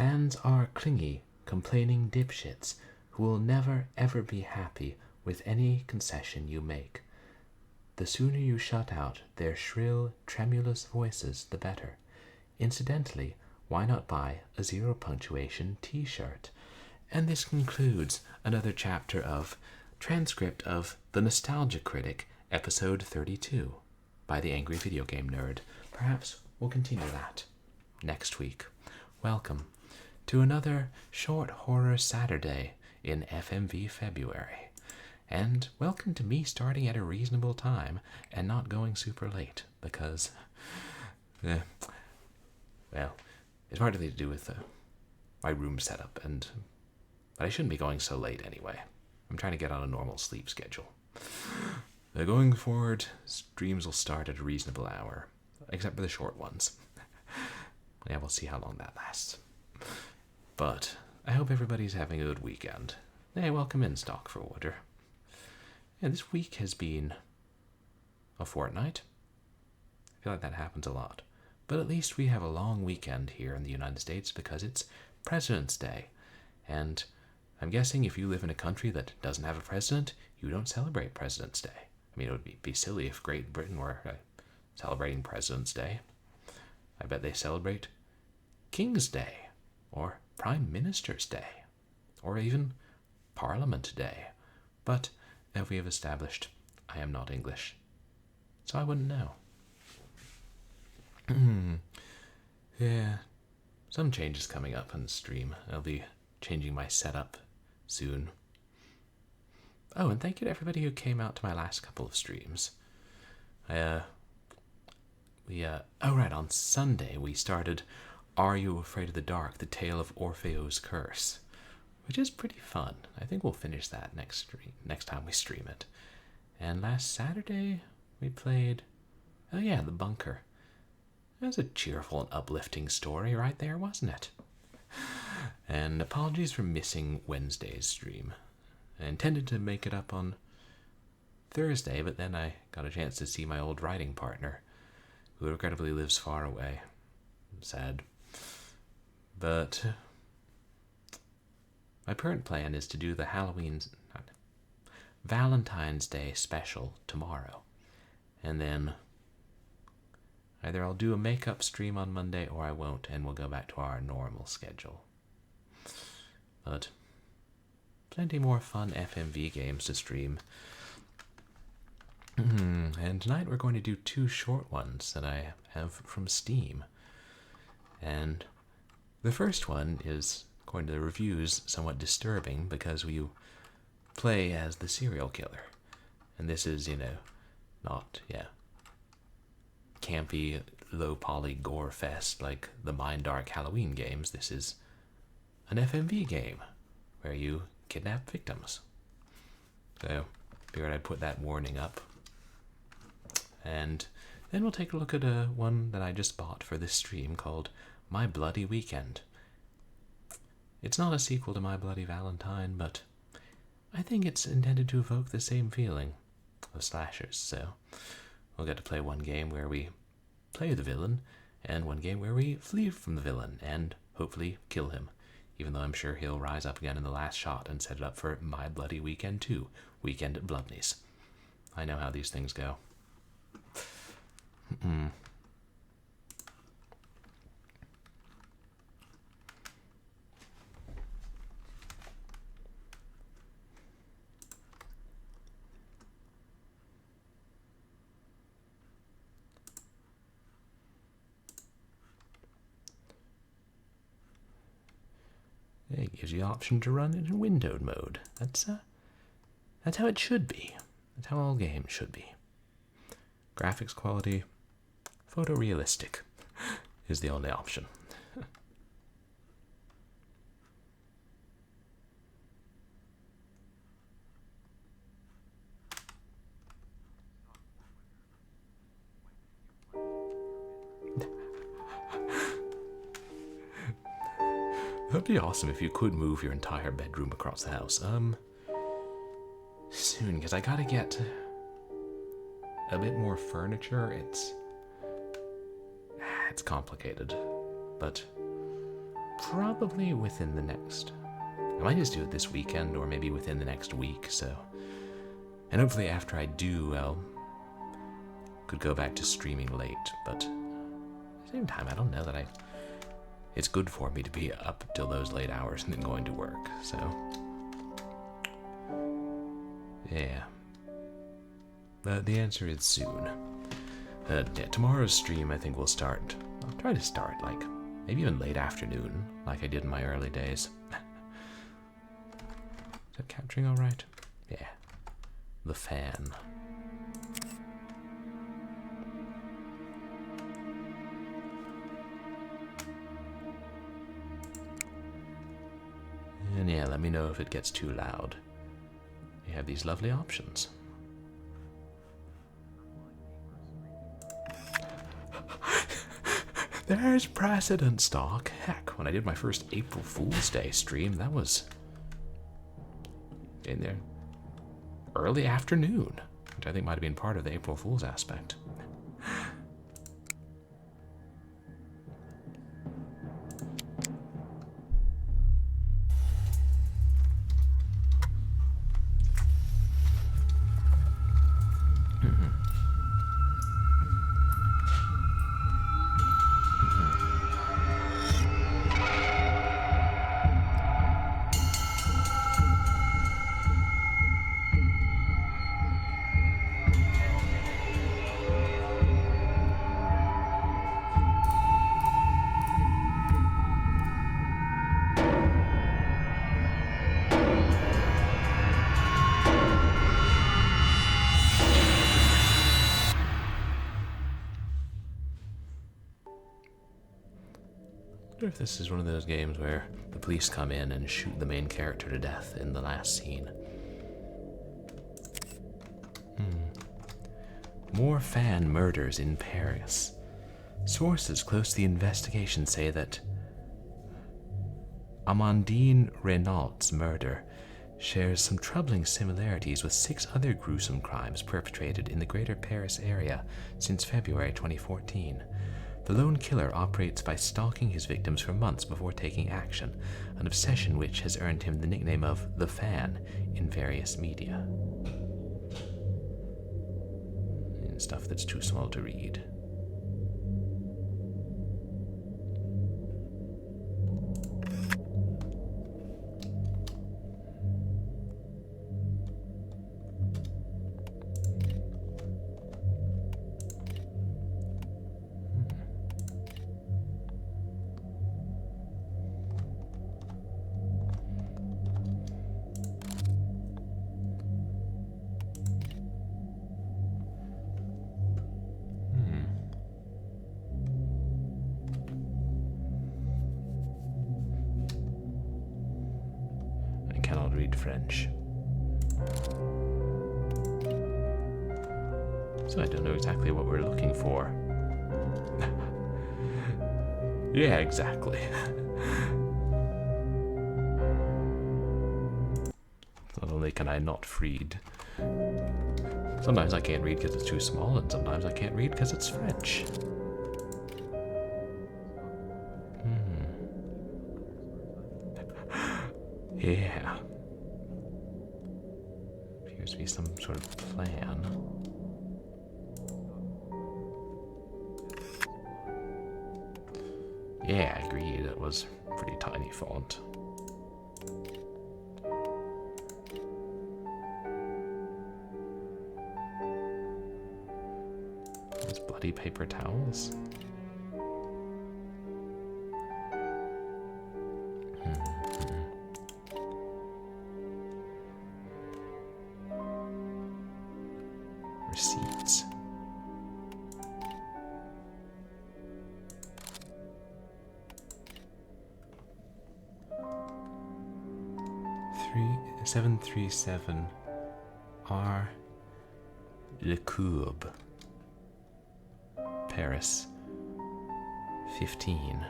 Fans are clingy, complaining dipshits who will never ever be happy with any concession you make. The sooner you shut out their shrill, tremulous voices, the better. Incidentally, why not buy a zero punctuation t-shirt? And this concludes another chapter of transcript of The Nostalgia Critic, episode 32, by the Angry Video Game Nerd. Perhaps we'll continue that next week. Welcome to another short horror Saturday in FMV February. And welcome to me starting at a reasonable time and not going super late, because, well, it's partly to do with my room setup, but I shouldn't be going so late anyway. I'm trying to get on a normal sleep schedule. Going forward, streams will start at a reasonable hour, except for the short ones. Yeah, we'll see how long that lasts. But I hope everybody's having a good weekend. Hey, welcome in, Stock for Order. Yeah, this week has been a fortnight. I feel like that happens a lot. But at least we have a long weekend here in the United States because it's President's Day. And I'm guessing if you live in a country that doesn't have a president, you don't celebrate President's Day. I mean, it would be silly if Great Britain were celebrating President's Day. I bet they celebrate King's Day, or Prime Minister's Day, or even Parliament Day. But, as we have established, I am not English, so I wouldn't know. Yeah, some changes coming up on the stream. I'll be changing my setup soon. Oh, and thank you to everybody who came out to my last couple of streams. Oh right, on Sunday we started Are You Afraid of the Dark? The Tale of Orpheo's Curse, which is pretty fun. I think we'll finish that next time we stream it. And last Saturday we played, oh yeah, The Bunker. That was a cheerful and uplifting story right there, wasn't it? And apologies for missing Wednesday's stream. I intended to make it up on Thursday, but then I got a chance to see my old writing partner, who regrettably lives far away. I'm sad. But my current plan is to do the Valentine's Day special tomorrow. And then either I'll do a makeup stream on Monday or I won't, and we'll go back to our normal schedule. But plenty more fun FMV games to stream. And tonight we're going to do 2 short ones that I have from Steam. And the first one is, according to the reviews, somewhat disturbing because we play as the serial killer. And this is, not, campy, low-poly gore fest like the Mind Dark Halloween games. This is an FMV game where you kidnap victims. So, figured I'd put that warning up. And then we'll take a look at one that I just bought for this stream called My Bloody Weekend. It's not a sequel to My Bloody Valentine, but I think it's intended to evoke the same feeling of slashers. So we'll get to play one game where we play the villain, and one game where we flee from the villain and hopefully kill him, even though I'm sure he'll rise up again in the last shot and set it up for My Bloody Weekend 2, Weekend at Bloodney's. I know how these things go. It gives you the option to run it in windowed mode. That's how it should be. That's how all games should be. Graphics quality, photorealistic is the only option. That'd be awesome if you could move your entire bedroom across the house. Soon, because I gotta get a bit more furniture. It's complicated, but probably within the next... I might just do it this weekend or maybe within the next week, so... And hopefully after I do, well... could go back to streaming late, but... at the same time, I don't know that it's good for me to be up till those late hours and then going to work, so... yeah. The answer is soon. Yeah, tomorrow's stream I think will start... I'll try to start, like, maybe even late afternoon, like I did in my early days. Is that capturing alright? Yeah. The fan. And yeah, let me know if it gets too loud. You have these lovely options. There's precedent stock. Heck, when I did my first April Fool's Day stream, that was in there early afternoon, which I think might have been part of the April Fool's aspect. I wonder if this is one of those games where the police come in and shoot the main character to death in the last scene. More fan murders in Paris. Sources close to the investigation say that Amandine Renault's murder shares some troubling similarities with 6 other gruesome crimes perpetrated in the greater Paris area since February 2014. The lone killer operates by stalking his victims for months before taking action, an obsession which has earned him the nickname of the Fan in various media. And stuff that's too small to read. French. So I don't know exactly what we're looking for. Yeah, exactly. Not only can I not read, sometimes I can't read because it's too small, and sometimes I can't read because it's French. Yeah. Appears to be some sort of plan. Yeah, I agreed. It was pretty tiny font. Those bloody paper towels. Receipts. 737 R Le Courbe, Paris, 15.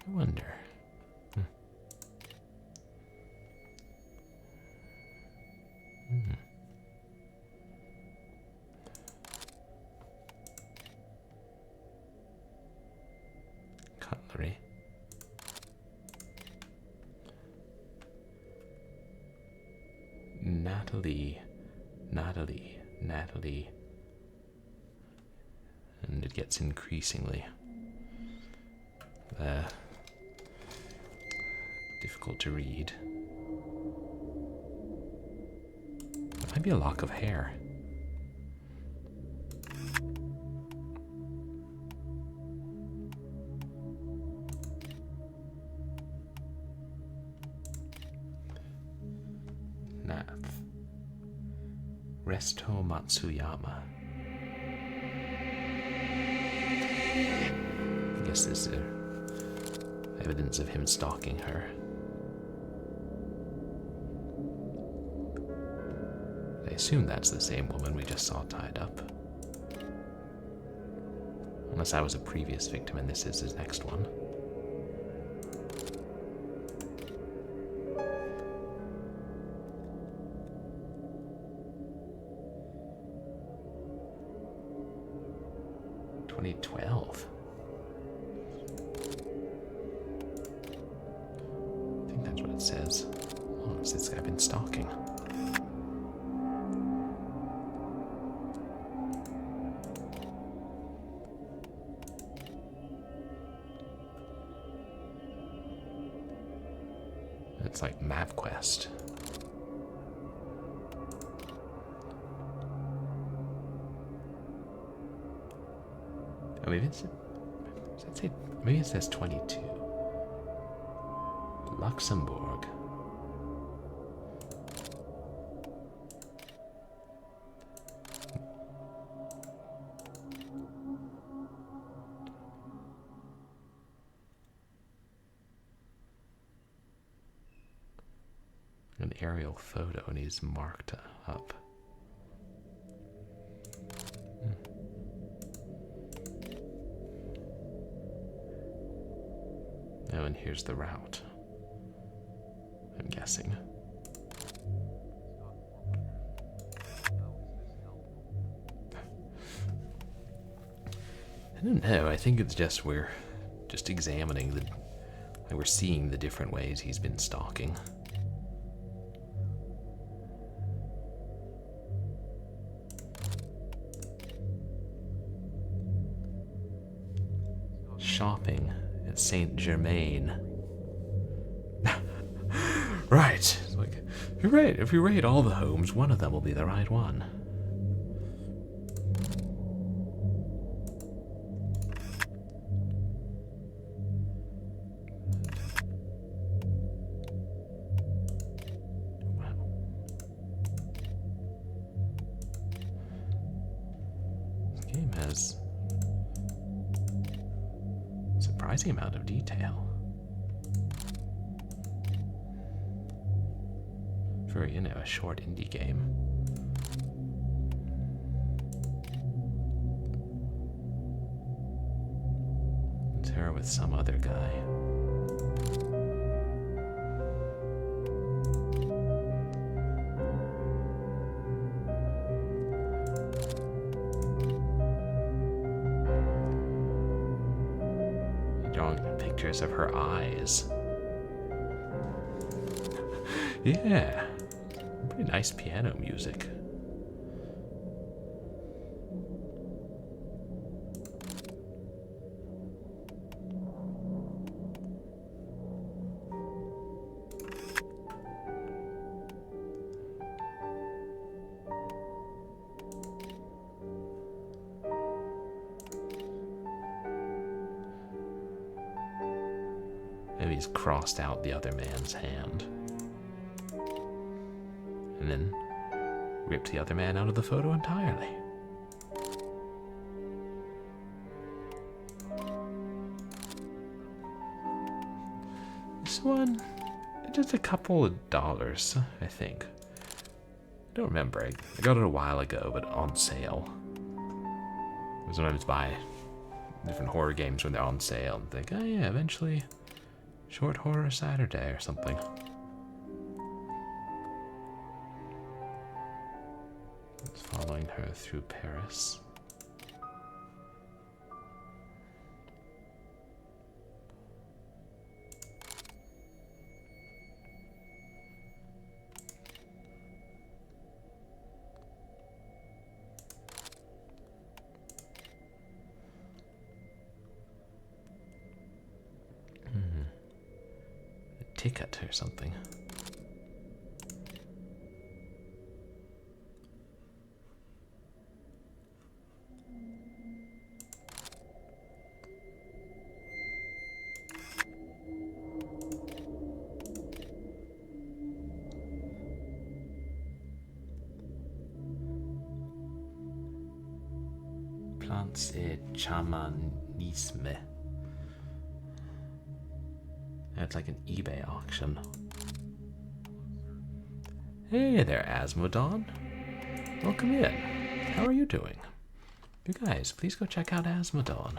I wonder. cutlery. Nathalie. And it gets increasingly difficult to read. It might be a lock of hair. Resto Matsuyama. I guess this is evidence of him stalking her. I assume that's the same woman we just saw tied up. Unless I was a previous victim and this is his next one. I think that's what it says. Oh, it's this guy been stalking. It's like MapQuest. Oh, maybe maybe it says 22. Luxembourg. An aerial photo and he's marked up. Oh, and here's the route. I'm guessing. I don't know. I think it's just we're just examining we're seeing the different ways he's been stalking. Shopping at Saint Germain. Right. Like, if you rate all the homes, one of them will be the right one. Wow. This game has a surprising amount of detail. For, you know, a short indie game. It's her with some other guy. Drawing pictures of her eyes. Yeah. Pretty nice piano music. Maybe he's crossed out the other man's hand. And then ripped the other man out of the photo entirely. This one, just a couple of dollars, I think. I don't remember. I got it a while ago, but on sale. I sometimes buy different horror games when they're on sale and think, oh yeah, eventually Short Horror Saturday or something. Following her through Paris. ticket or something. Plants et chamanisme. It's like an eBay auction. Hey there, Asmodon. Welcome in. How are you doing? You guys, please go check out Asmodon.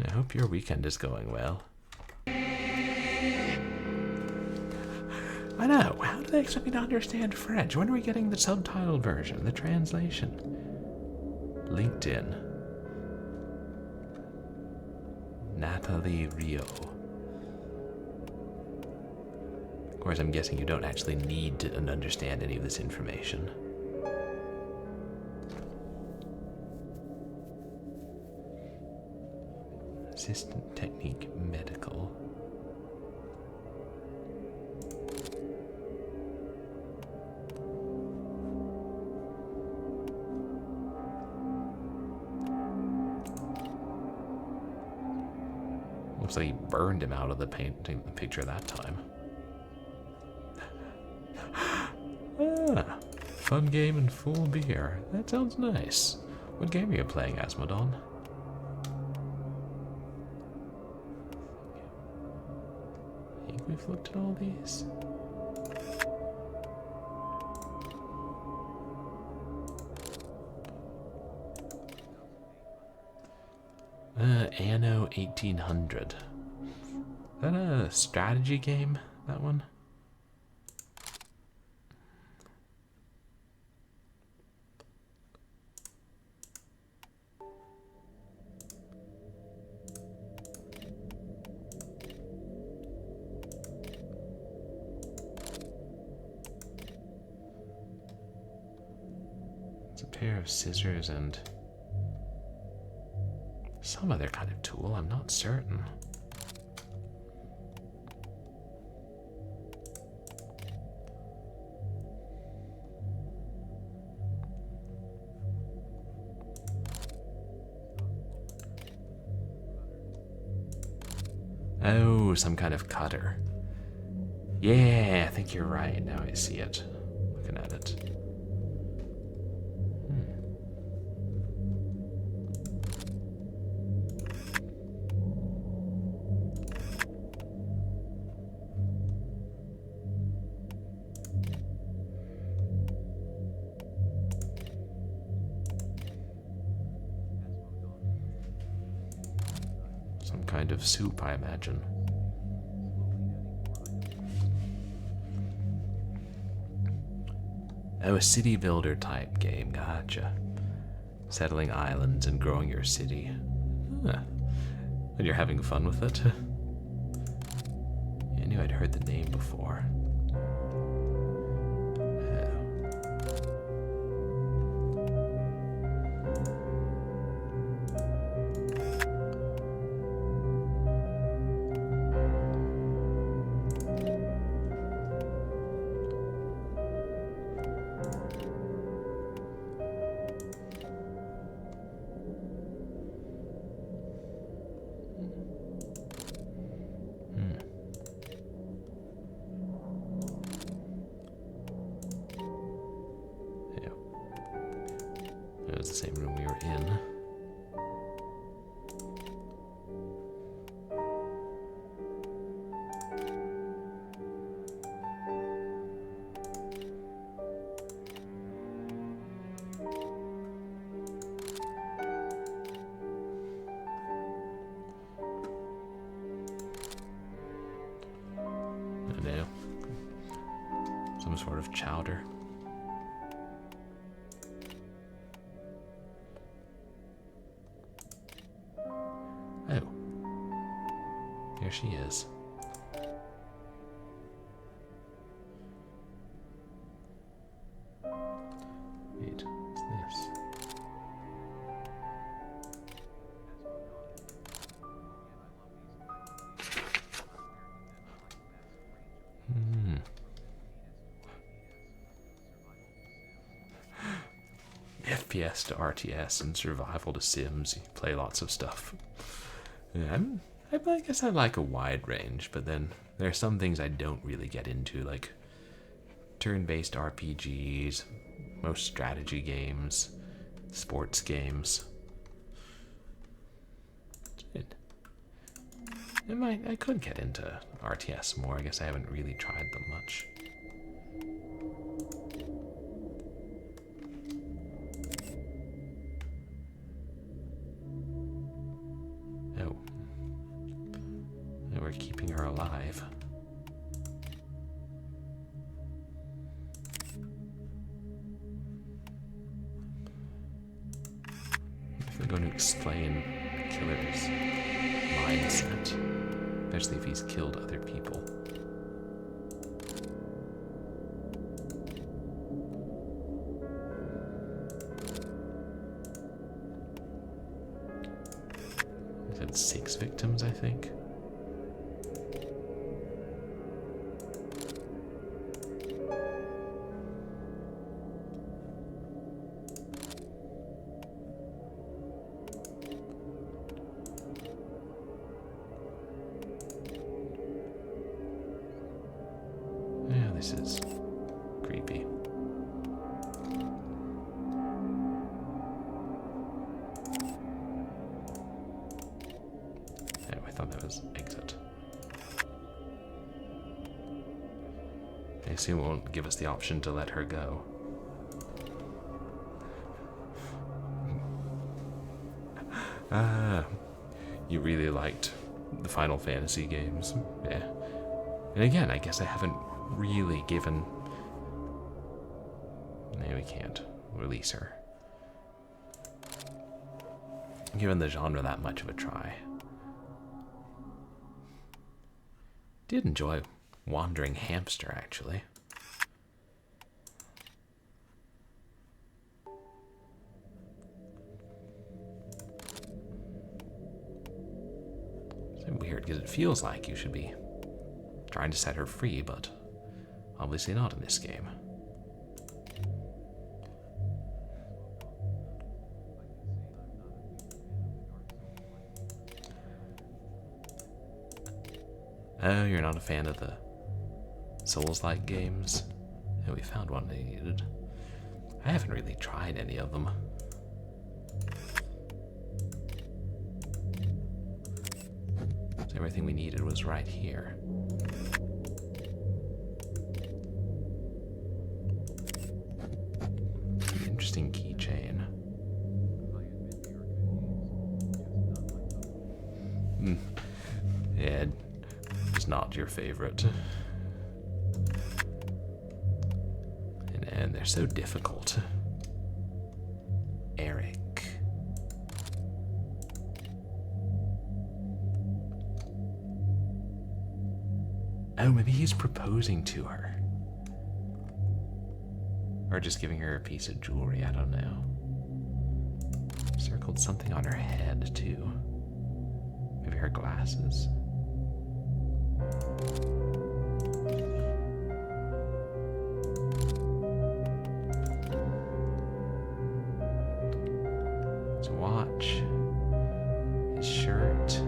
I hope your weekend is going well. I know, how do they expect me to understand French? When are we getting the subtitled version, the translation? LinkedIn. Nathalie Ryou. Of course, I'm guessing you don't actually need to understand any of this information. Assistant Technique Medical. Looks like he burned him out of the painting picture that time. Ah, fun game and full beer. That sounds nice. What game are you playing, Asmodon? I think we've looked at all these. Anno 1800. Is that a strategy game, that one? It's a pair of scissors and some other kind of tool, I'm not certain. Oh, some kind of cutter. Yeah, I think you're right. Now I see it. Looking at it. Some kind of soup, I imagine. Oh, a city builder type game, gotcha. Settling islands and growing your city. Huh. And you're having fun with it? Yeah, I knew I'd heard the name before. It was the same room we were in. I know. Some sort of chowder. Oh. There she is. FPS to RTS and survival to Sims. You play lots of stuff. Yeah, I guess I like a wide range, but then there are some things I don't really get into, like turn-based RPGs, most strategy games, sports games. I could get into RTS more. I guess I haven't really tried them much. Oh. We're keeping her alive. If we're going to explain the killer's mindset, especially if he's killed other people. He had 6 victims, I think. This is creepy. Oh, I thought that was exit. I assume it won't give us the option to let her go. You really liked the Final Fantasy games. Yeah. And again, I guess I haven't really given... No, we can't release her. Given the genre that much of a try. Did enjoy Wandering Hamster, actually. It's weird, because it feels like you should be trying to set her free, but obviously not in this game. Oh, you're not a fan of the Souls-like games? Yeah, we found one we needed. I haven't really tried any of them. So everything we needed was right here. Interesting keychain. Yeah, it's not your favorite. And they're so difficult. Eric. Oh, maybe he's proposing to her. Or just giving her a piece of jewelry, I don't know. Circled something on her head, too. Maybe her glasses. His watch. His shirt.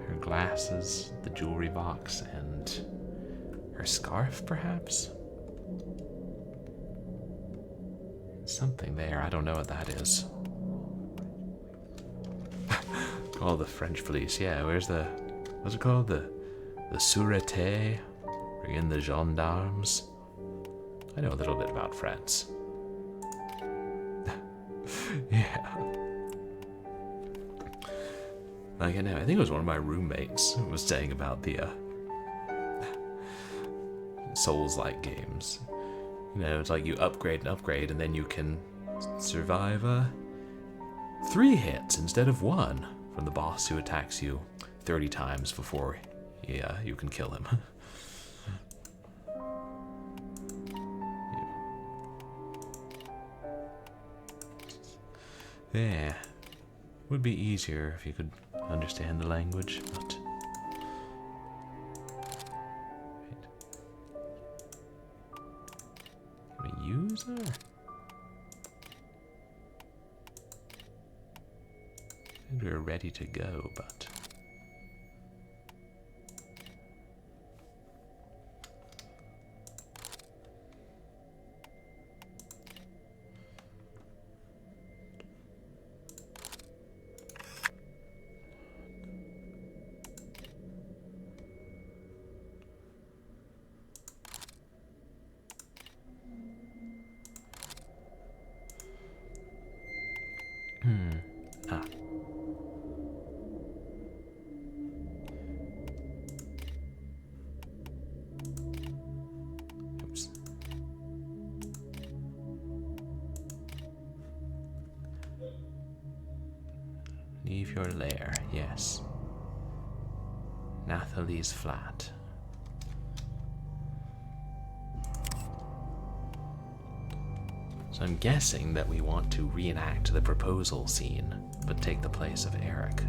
Her glasses, the jewelry box, and her scarf, perhaps? Something there, I don't know what that is. Oh, the French police, yeah, where's the... What's it called? The Sûreté? Bring in the gendarmes? I know a little bit about France. Yeah. Like, I know, I think it was one of my roommates who was saying about the Souls-like games. You know, it's like you upgrade and upgrade, and then you can survive 3 hits instead of 1 from the boss who attacks you 30 times before you can kill him. Yeah, would be easier if you could understand the language, but... are. And we're ready to go, but ah. Oops. Leave your lair, yes. Nathalie's flat. So I'm guessing that we want to reenact the proposal scene, but take the place of Eric.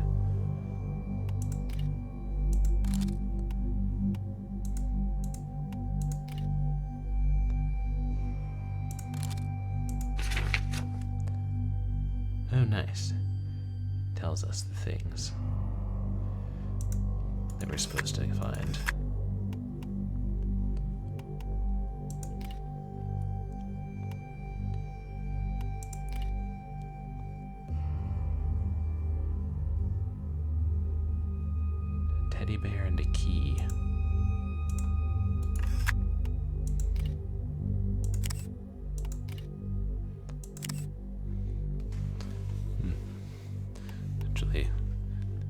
Oh, nice. Tells us the things that we're supposed to find. Teddy bear and a key. Actually,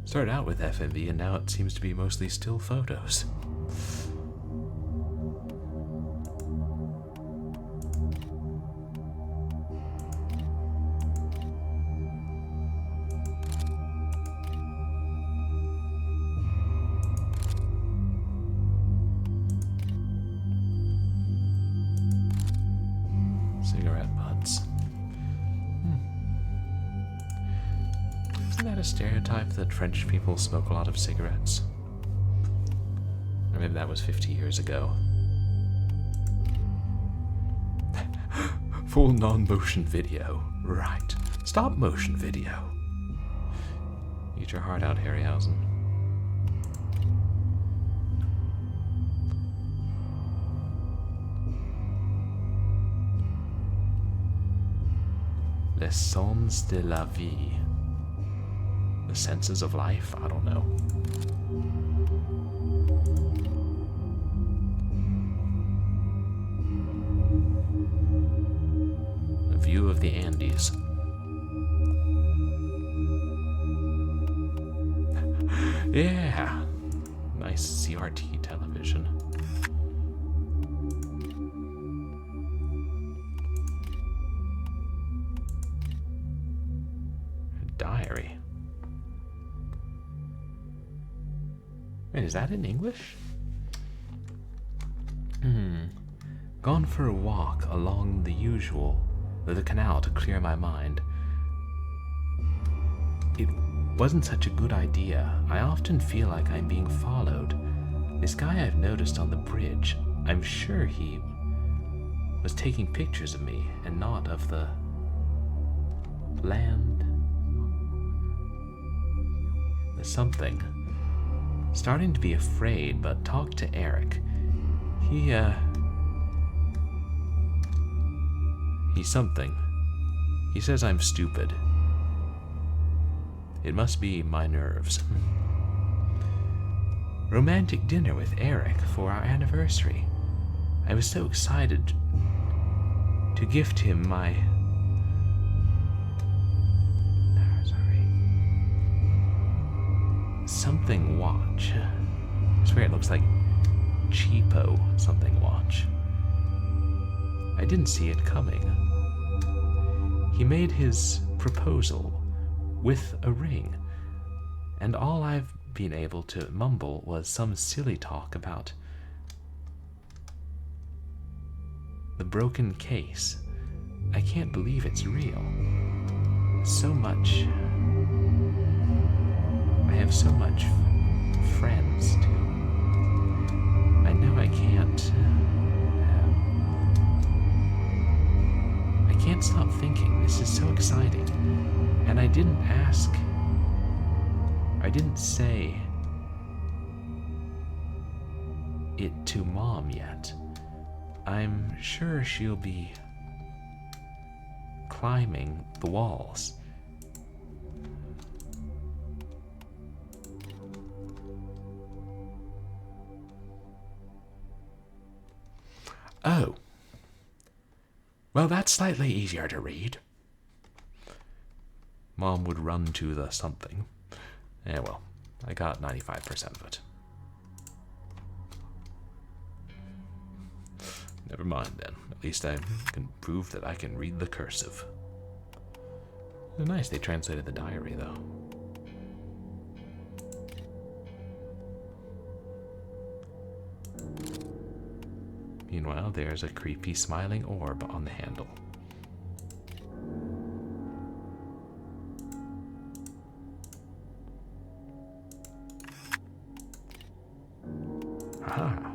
started out with FMV and now it seems to be mostly still photos. Cigarette butts. Isn't that a stereotype that French people smoke a lot of cigarettes? Or maybe that was 50 years ago. Full non-motion video. Right. Stop motion video. Eat your heart out, Harryhausen. Les sens de la vie. The senses of life? I don't know. A view of the Andes. Yeah! Nice CRT television. Diary. Wait, is that in English? Gone for a walk along the canal to clear my mind. It wasn't such a good idea. I often feel like I'm being followed. This guy I've noticed on the bridge, I'm sure he was taking pictures of me and not of the land. There's something. Starting to be afraid, but talk to Eric. He's something. He says I'm stupid. It must be my nerves. Romantic dinner with Eric for our anniversary. I was so excited to gift him my... something watch. I swear it looks like cheapo something watch. I didn't see it coming. He made his proposal with a ring, and all I've been able to mumble was some silly talk about the broken case. I can't believe it's real. So much. I have so much friends too. I know I can't. can't stop thinking. This is so exciting. And I didn't say it to Mom yet. I'm sure she'll be climbing the walls. Oh. Well, that's slightly easier to read. Mom would run to the something. Yeah, well, I got 95% of it. Never mind then. At least I can prove that I can read the cursive. Oh, nice, they translated the diary, though. Meanwhile, there's a creepy smiling orb on the handle. Ah,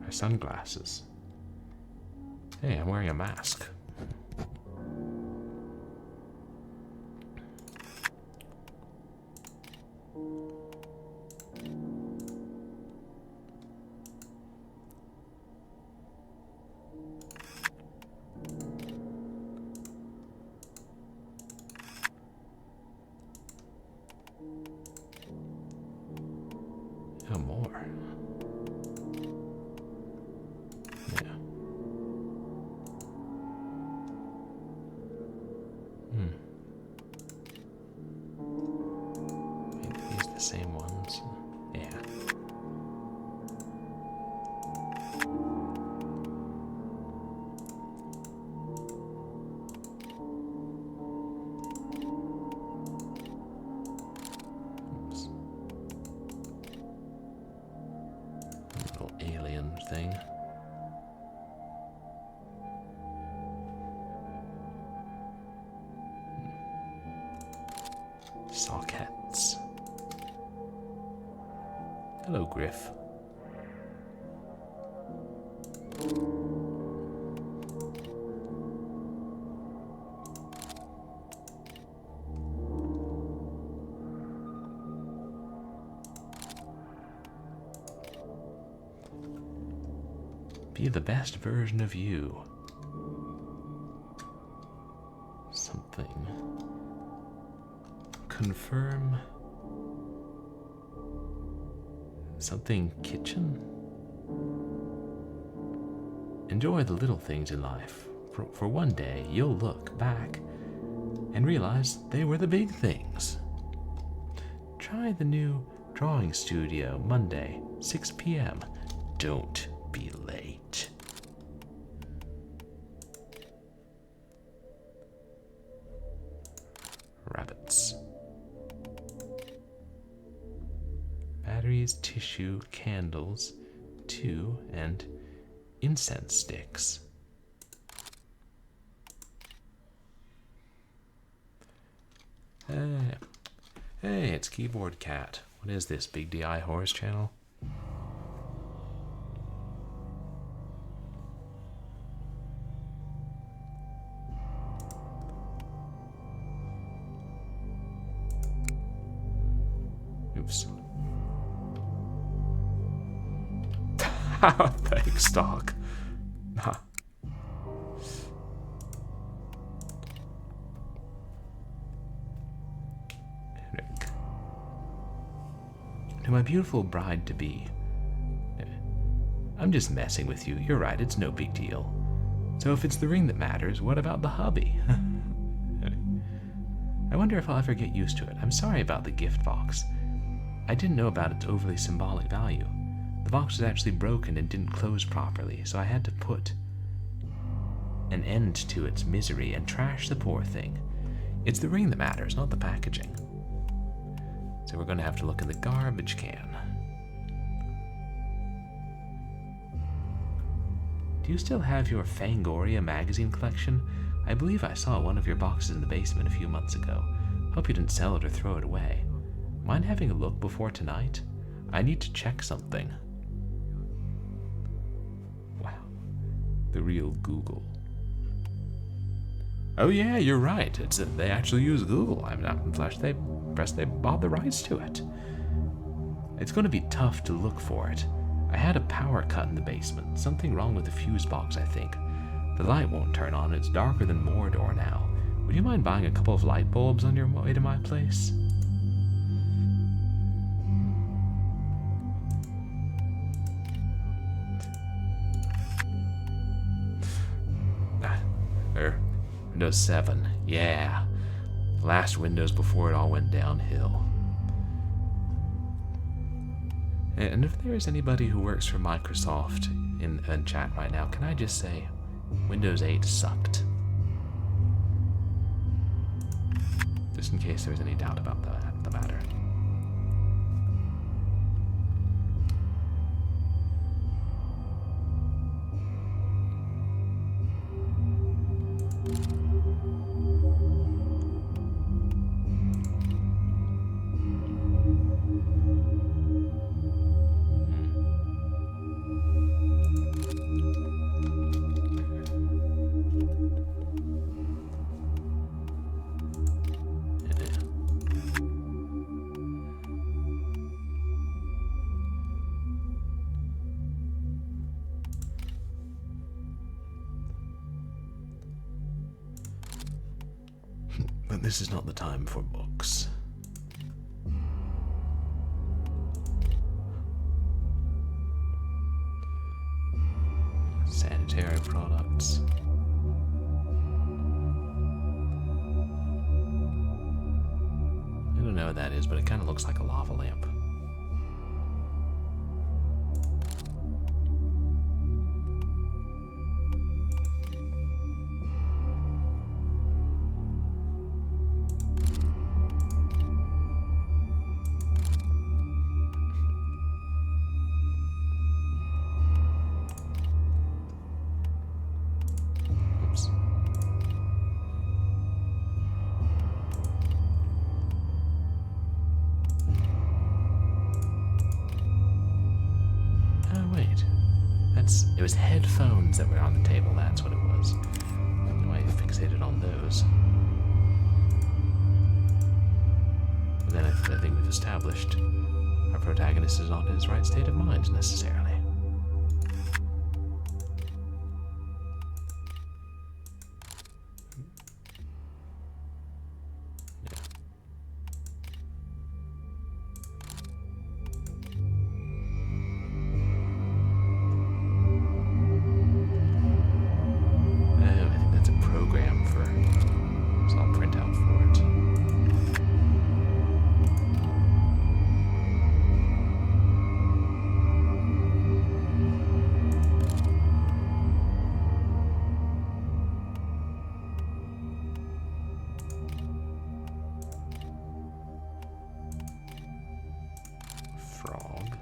her sunglasses. Hey, I'm wearing a mask. Oh, more. Yeah. Are these the same ones? Yeah. Oops. Little alien thing. Sockets. Hello, Griff. Be the best version of you. Something. Confirm. Something kitchen? Enjoy the little things in life. For one day, you'll look back and realize they were the big things. Try the new drawing studio Monday, 6 p.m. Don't be late. Rabbits. Batteries, tissue, candles, 2, and incense sticks. Hey, it's Keyboard Cat. What is this, Big DI Horrors channel? Oops. Thanks, Stock. Nah. Rick. To my beautiful bride-to-be. I'm just messing with you. You're right, it's no big deal. So if it's the ring that matters, what about the hubby? I wonder if I'll ever get used to it. I'm sorry about the gift box. I didn't know about its overly symbolic value. The box was actually broken and didn't close properly, so I had to put an end to its misery and trash the poor thing. It's the ring that matters, not the packaging. So we're going to have to look in the garbage can. Do you still have your Fangoria magazine collection? I believe I saw one of your boxes in the basement a few months ago. Hope you didn't sell it or throw it away. Mind having a look before tonight? I need to check something. Wow. The real Google. Oh yeah, you're right. They actually use Google. I'm not in Flash. They bought the rights to it. It's going to be tough to look for it. I had a power cut in the basement. Something wrong with the fuse box, I think. The light won't turn on. It's darker than Mordor now. Would you mind buying a couple of light bulbs on your way to my place? Windows 7. Yeah. Last Windows before it all went downhill. And if there is anybody who works for Microsoft in chat right now, can I just say, Windows 8 sucked. Just in case there was any doubt about the matter. But this is not the time for books. Sanitary products. I don't know what that is, but it kind of looks like a lava lamp. It was headphones that were on the table, that's what it was. I don't know why I fixated on those. But then I think we've established our protagonist is not in his right state of mind, necessarily. Frog.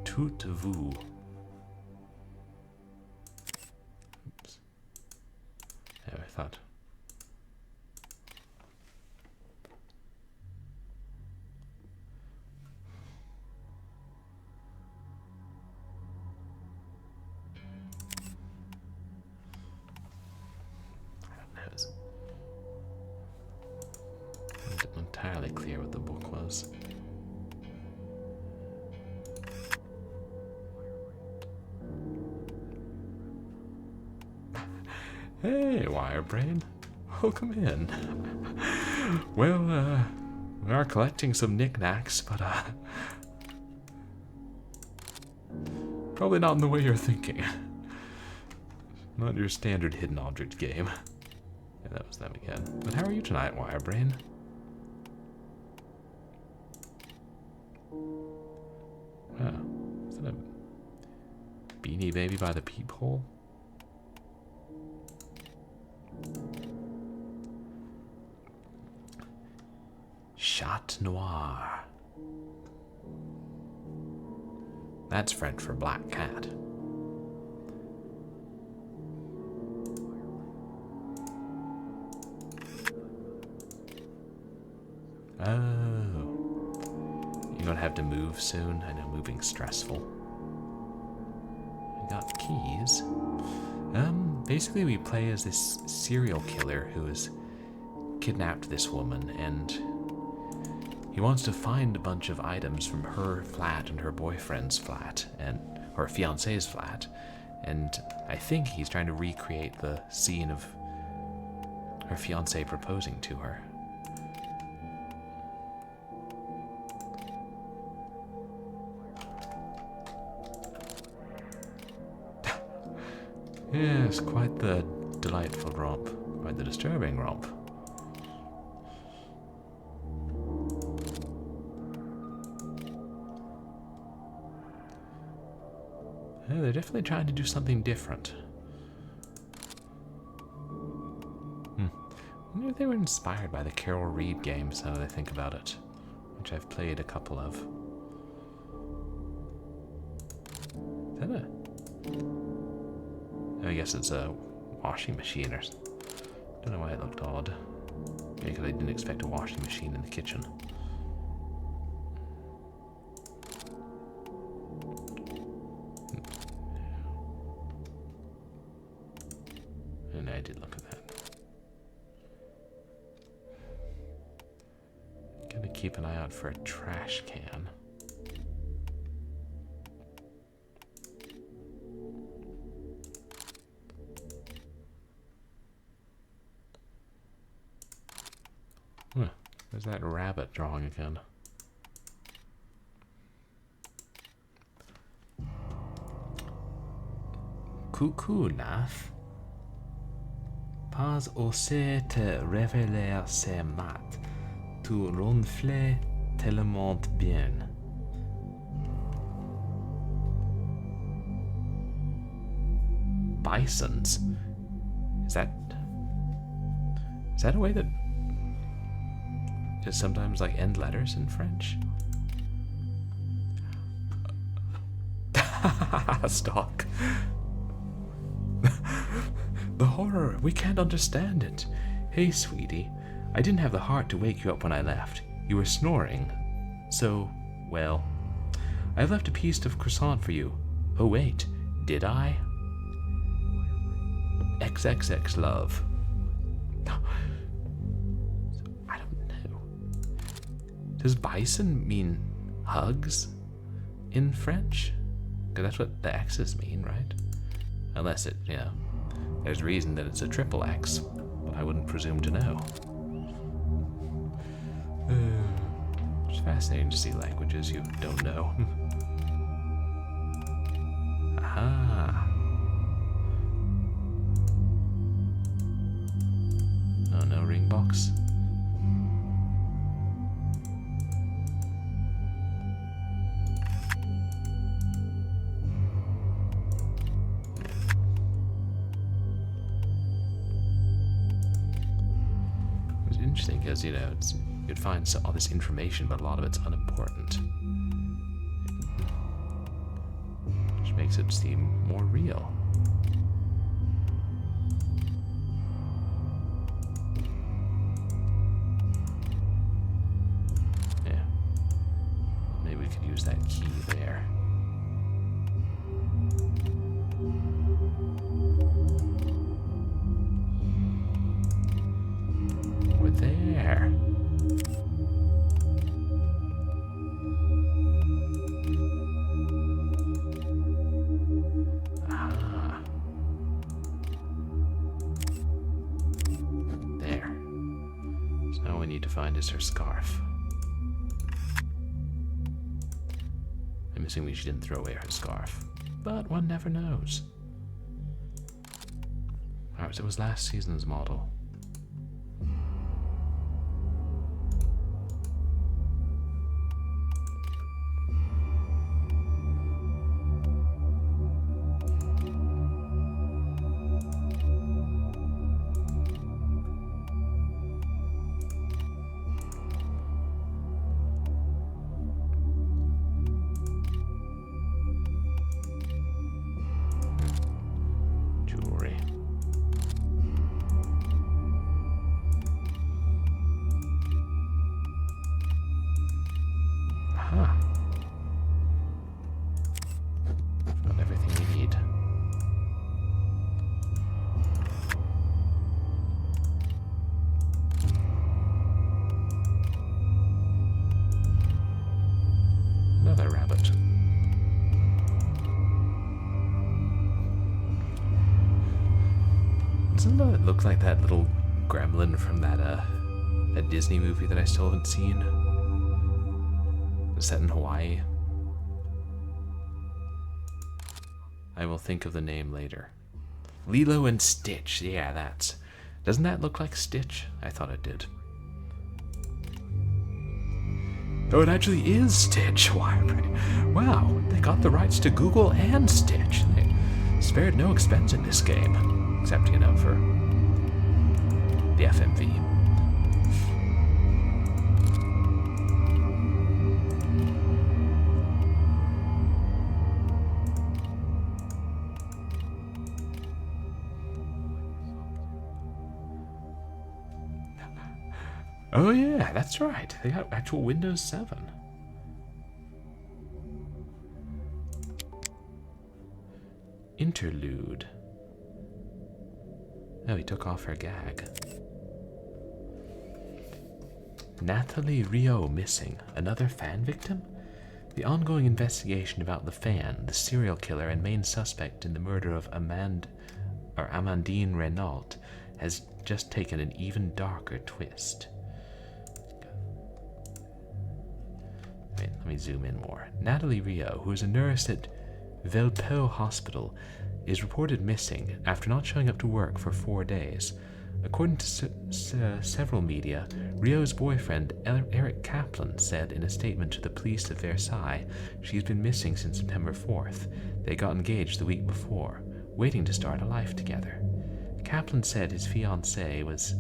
Tout vous. Oops. Yeah, I thought. Entirely clear what the book was. Hey, Wirebrain. Welcome in. Well, we are collecting some knickknacks, but, probably not in the way you're thinking. Not your standard hidden object game. Yeah, that was them again. But how are you tonight, Wirebrain? Wow, is that a Beanie Baby by the peephole? Chat Noir. That's French for black cat. Oh. You're gonna have to move soon. I know moving's stressful. We got keys. Basically we play as this serial killer who has kidnapped this woman, and he wants to find a bunch of items from her flat and her boyfriend's flat, and her fiance's flat, and I think he's trying to recreate the scene of her fiance proposing to her. Yes, quite the delightful romp. Quite the disturbing romp. Yeah, they're definitely trying to do something different. I wonder if they were inspired by the Carol Reed games, now that I think about it. Which I've played a couple of. Is that a... I guess it's a washing machine or something. Don't know why it looked odd. Maybe because I didn't expect a washing machine in the kitchen. And I did look at that. Gotta keep an eye out for a trash can. There's that rabbit drawing again. Coucou, Nath. Pas osé te révéler ces maths. Tu ronfles tellement bien. Bisons? Is that a way that just sometimes like end letters in French? Stock. The horror, we can't understand it. Hey, sweetie, I didn't have the heart to wake you up when I left. You were snoring. So, well, I left a piece of croissant for you. Oh wait, did I? XXX love. Does bison mean hugs in French? Because that's what the X's mean, right? Unless it, you know, there's a reason that it's a triple X, but I wouldn't presume to know. It's fascinating to see languages you don't know. Aha. Oh, no ring box. Interesting because, you know, you'd find all this information, but a lot of it's unimportant, which makes it seem more real. Yeah, maybe we could use that key there. There. Ah. There. So now we need to find is her scarf. I'm assuming she didn't throw away her scarf, but one never knows. Alright, so it was last season's model. Doesn't it look like that little gremlin from that that Disney movie that I still haven't seen? Set in Hawaii. I will think of the name later. Lilo and Stitch. Yeah, that's... Doesn't that look like Stitch? I thought it did. Oh, it actually is Stitch. Wow, they got the rights to Google and Stitch. They spared no expense in this game. Except, you know, for the FMV. Oh yeah, that's right. They got actual Windows 7. Interlude. Oh, he took off her gag. Nathalie ryou missing. Another fan victim? The ongoing investigation about the fan, the serial killer and main suspect in the murder of Amandine Renault, has just taken an even darker twist. Let me zoom in more. Nathalie ryou, who is a nurse at Velpeau Hospital, is reported missing after not showing up to work for 4 days. According to several media, Ryou's boyfriend, Eric Kaplan, said in a statement to the police of Versailles she's been missing since September 4th. They got engaged the week before, waiting to start a life together. Kaplan said his fiancée was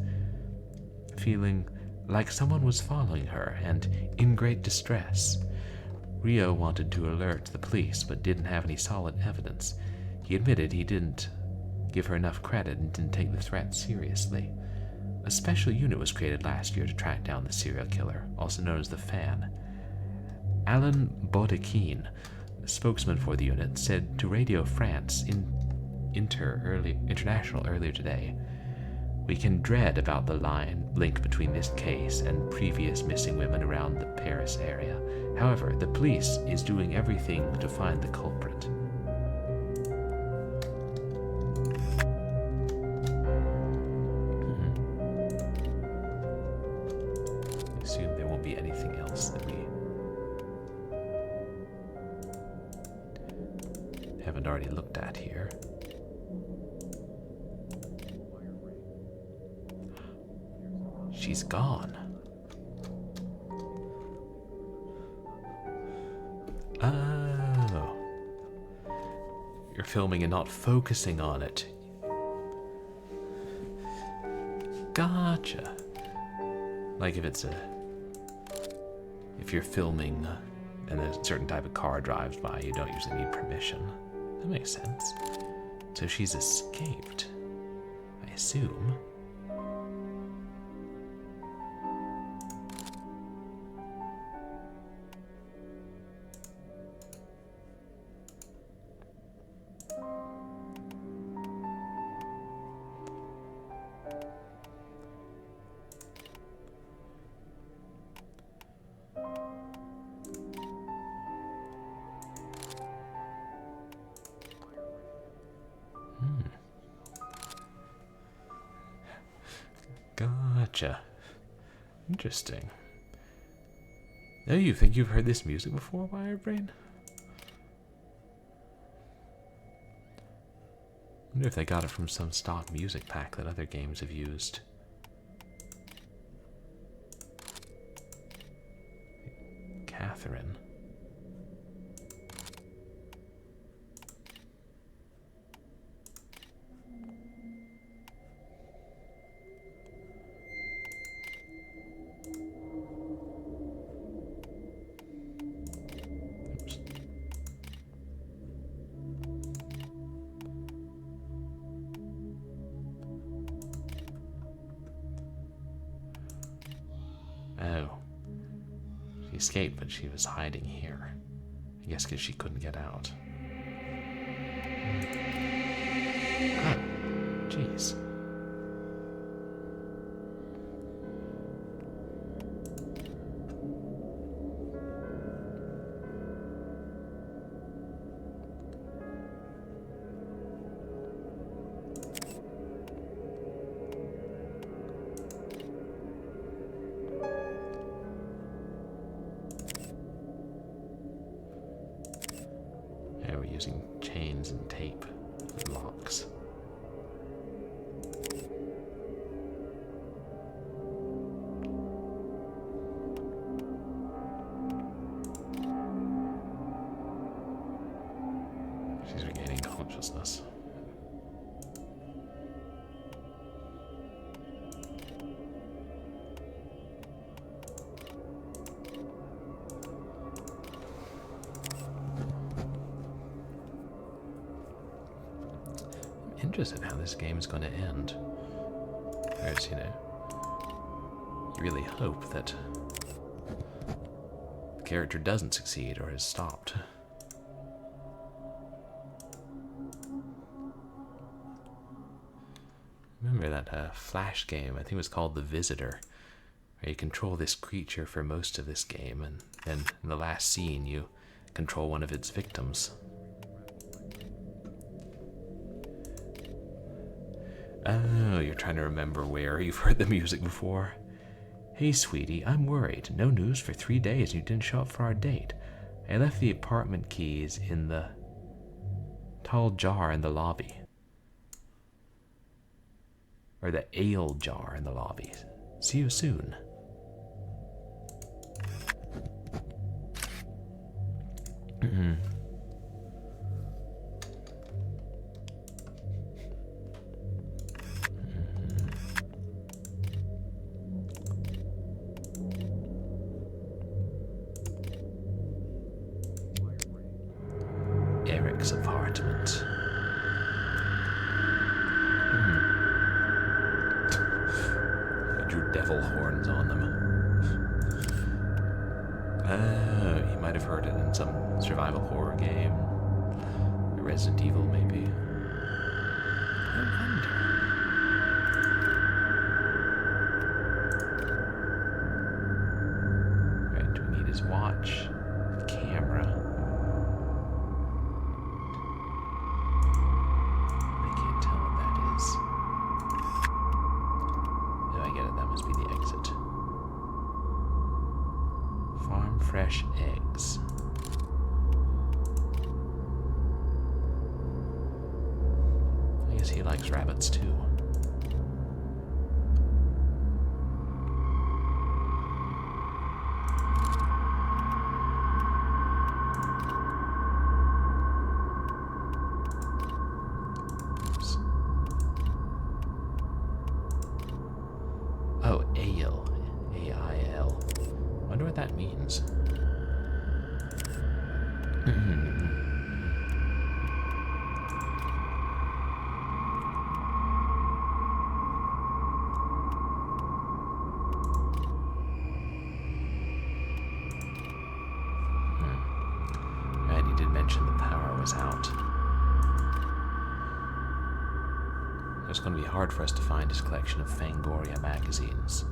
feeling like someone was following her and in great distress. Ryou wanted to alert the police but didn't have any solid evidence. He admitted he didn't give her enough credit and didn't take the threat seriously. A special unit was created last year to track down the serial killer, also known as the Fan. Alain Baudequin, the spokesman for the unit, said to Radio France International earlier today, "We can dread about the link between this case and previous missing women around the Paris area. However, the police is doing everything to find the culprit." I assume there won't be anything else that we haven't already looked at here. She's gone. Oh. You're filming and not focusing on it. Gotcha. Like if you're filming and a certain type of car drives by, you don't usually need permission. That makes sense. So she's escaped, I assume. Gotcha. Interesting. Oh, you think you've heard this music before, Wirebrain? I wonder if they got it from some stock music pack that other games have used. Catherine. Oh. She escaped, but she was hiding here. I guess because she couldn't get out. Oh. Jeez. chains and tape locks. She's regaining consciousness. Interested in how this game is going to end. Whereas, you know, you really hope that the character doesn't succeed or has stopped. Remember that Flash game, I think it was called The Visitor, where you control this creature for most of this game, and then in the last scene you control one of its victims. Oh, you're trying to remember where you've heard the music before. Hey, sweetie, I'm worried. No news for 3 days and you didn't show up for our date. I left the apartment keys in the tall jar in the lobby. Or the ale jar in the lobby. See you soon. Eric's apartment. He drew devil horns on them. Oh, you might have heard it in some survival horror game. Resident Evil, maybe. I wonder. Right, we need his watch, camera. I can't tell what that is. No, I get it, that must be the exit. Farm fresh eggs. I guess he likes rabbits too. Oops. Oh, ale. A-I-L. Wonder what that means. Right, he did mention the power was out. It's going to be hard for us to find his collection of Fangoria magazines.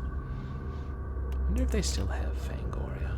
I wonder if they still have Fangoria.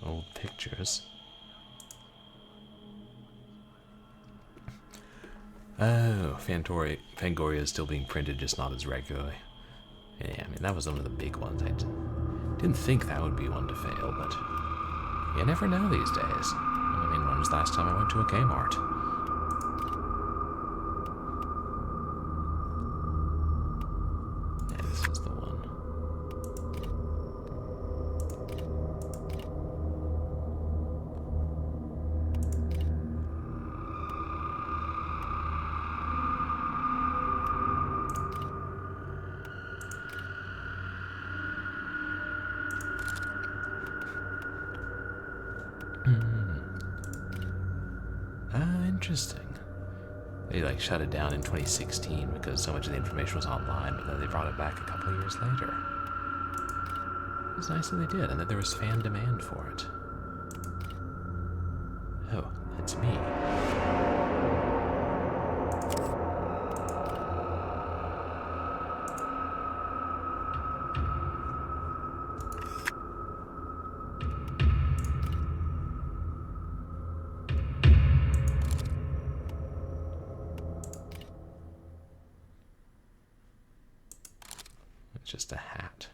Old pictures. Oh, Fangoria is still being printed, just not as regularly. Yeah, I mean, that was one of the big ones. I didn't think that would be one to fail, but you never know these days. I mean, when was the last time I went to a Kmart? is the one. Interesting. They like shut it down in 2016 because so much of the information was online, but then they brought it back a couple of years later. It was nice that they did, and that there was fan demand for it. Oh, that's me. Just a hat.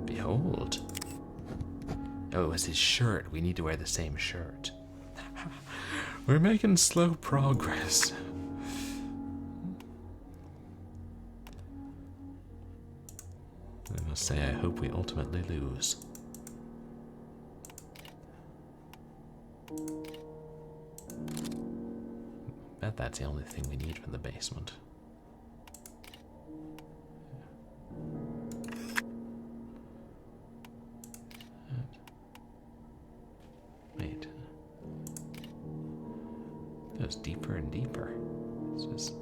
Behold. Oh, it was his shirt. We need to wear the same shirt. We're making slow progress. I must say, I hope we ultimately lose. Bet that's the only thing we need from the basement. Wait. It goes deeper and deeper. It's just...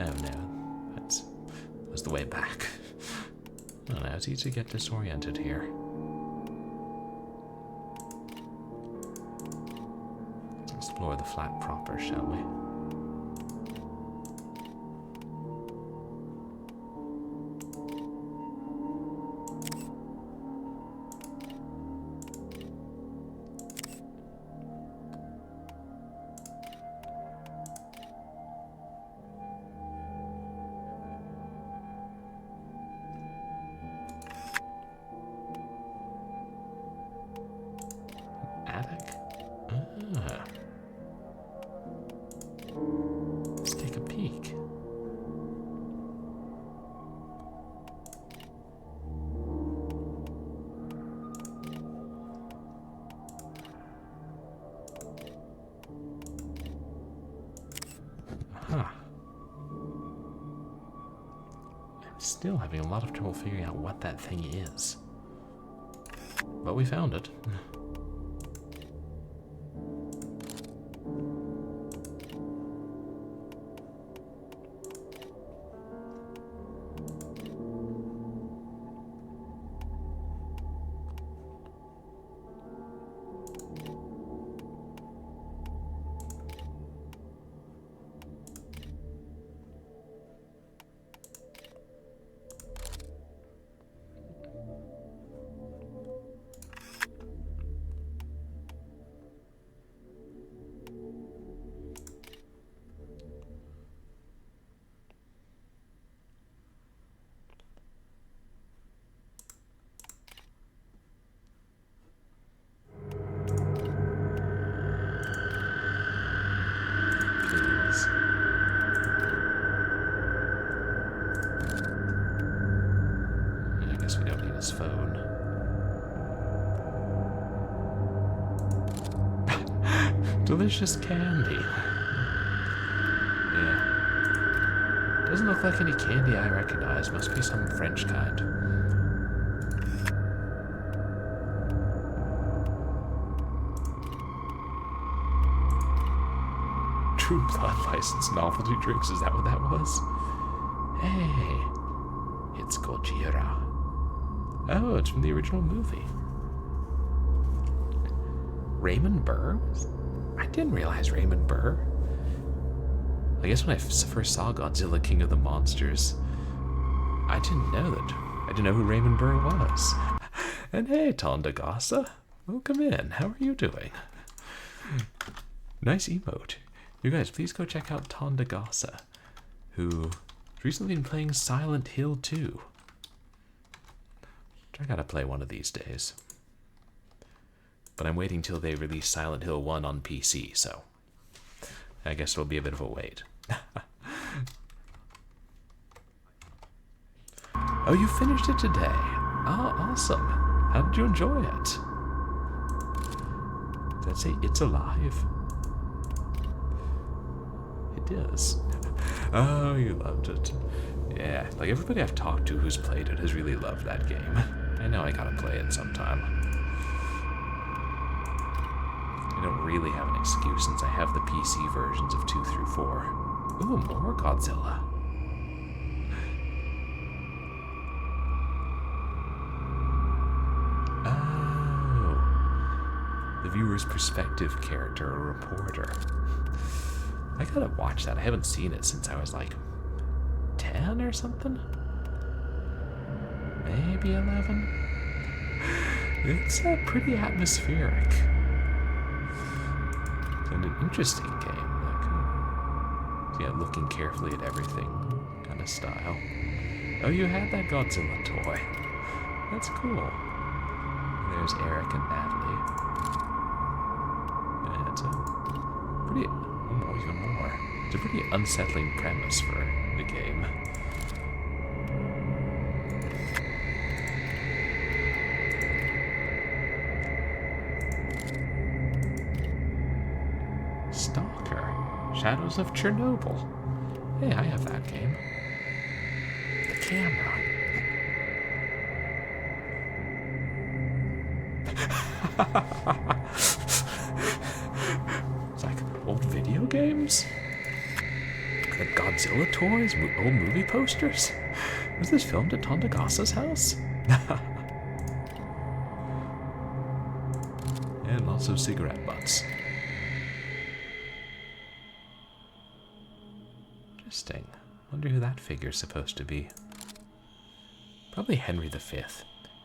Oh no, that was the way back. Oh no, it's easy to get disoriented here. Let's explore the flat proper, shall we? Attic? Ah. Let's take a peek. Aha. I'm still having a lot of trouble figuring out what that thing is. But we found it. I guess we don't need his phone. Delicious candy. Yeah. Doesn't look like any candy I recognize. Must be some French kind. True Blood licensed novelty drinks, is that what that was? Hey, it's Gojira. Oh, it's from the original movie. Raymond Burr? I didn't realize Raymond Burr. I guess when I first saw Godzilla King of the Monsters, I didn't know that. I didn't know who Raymond Burr was. And hey, Tondagasa. Welcome in. How are you doing? Nice emote. You guys, please go check out Tondagasa, who has recently been playing Silent Hill 2. Which I gotta play one of these days. But I'm waiting till they release Silent Hill 1 on PC, so I guess it'll be a bit of a wait. Oh, you finished it today. Oh, awesome. How did you enjoy it? Did that say it's alive? It is. Oh, you loved it. Yeah, like everybody I've talked to who's played it has really loved that game. I know I gotta play it sometime. I don't really have an excuse since I have the PC versions of 2 through 4. Ooh, more Godzilla. Oh. The viewer's perspective character, a reporter. I gotta watch that. I haven't seen it since I was like 10 or something? Maybe 11? It's pretty atmospheric. And an interesting game. Like, yeah, looking carefully at everything kind of style. Oh, you had that Godzilla toy. That's cool. There's Eric and Nathalie. Yeah, it's a pretty... Oh, even more. It's a pretty unsettling premise for the game. Stalker. Shadows of Chernobyl. Hey, I have that game. The camera. It's like old video games? The Godzilla toys? Old movie posters? Was this filmed at Tondagasa's house? And lots of cigarette butts. Interesting. Wonder who that figure's supposed to be. Probably Henry V.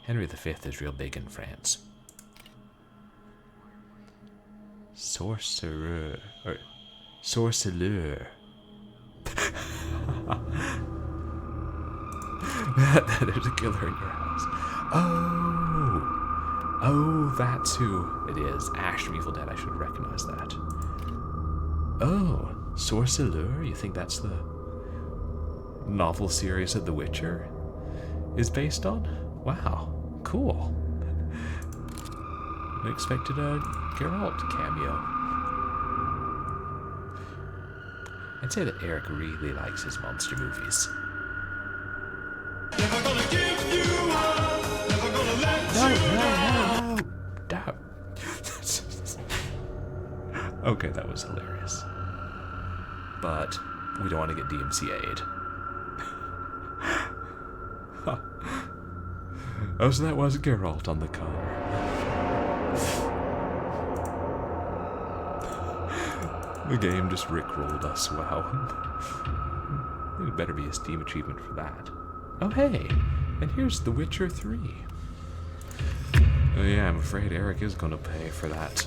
Henry V is real big in France. Sorcerer. Or sorceleur. There's a killer in your house. Oh! Oh, that's who it is. Ash from Evil Dead. I should recognize that. Oh, sorceleur? You think that's the novel series that The Witcher is based on? Wow, cool. I expected a Geralt cameo. I'd say that Eric really likes his monster movies. Never gonna give you up, never gonna let you down. Okay, that was hilarious. But we don't want to get DMCA'd. Oh, so that was Geralt on the cover. The game just rickrolled us, wow. It better be a Steam achievement for that. Oh hey, and here's The Witcher 3. Oh yeah, I'm afraid Eric is going to pay for that.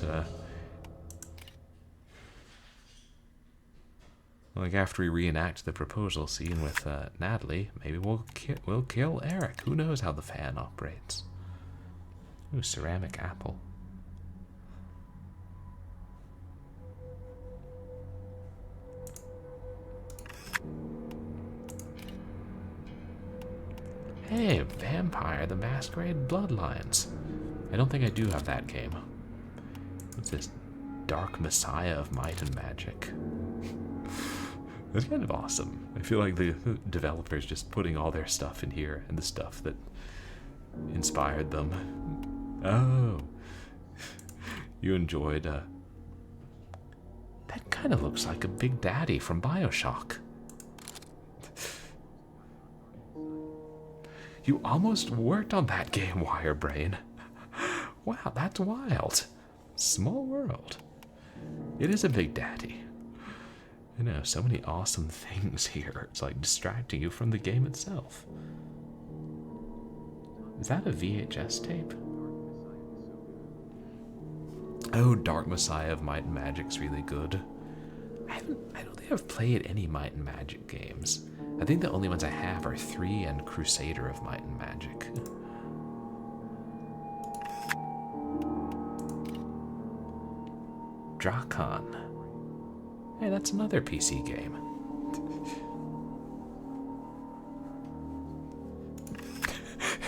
Like after we reenact the proposal scene with Nathalie, maybe we'll kill Eric. Who knows how the fan operates? Ooh, ceramic apple. Hey, Vampire the Masquerade Bloodlines. I don't think I do have that game. What's this? Dark Messiah of Might and Magic. That's kind of awesome. I feel like the developers just putting all their stuff in here and the stuff that inspired them. Oh. You enjoyed, that kind of looks like a Big Daddy from BioShock. You almost worked on that game, Wirebrain. Wow, that's wild. Small world. It is a Big Daddy. I know, so many awesome things here. It's like distracting you from the game itself. Is that a VHS tape? Oh, Dark Messiah of Might and Magic's really good. I don't think I've played any Might and Magic games. I think the only ones I have are 3 and Crusader of Might and Magic. Drakon. Hey, that's another PC game.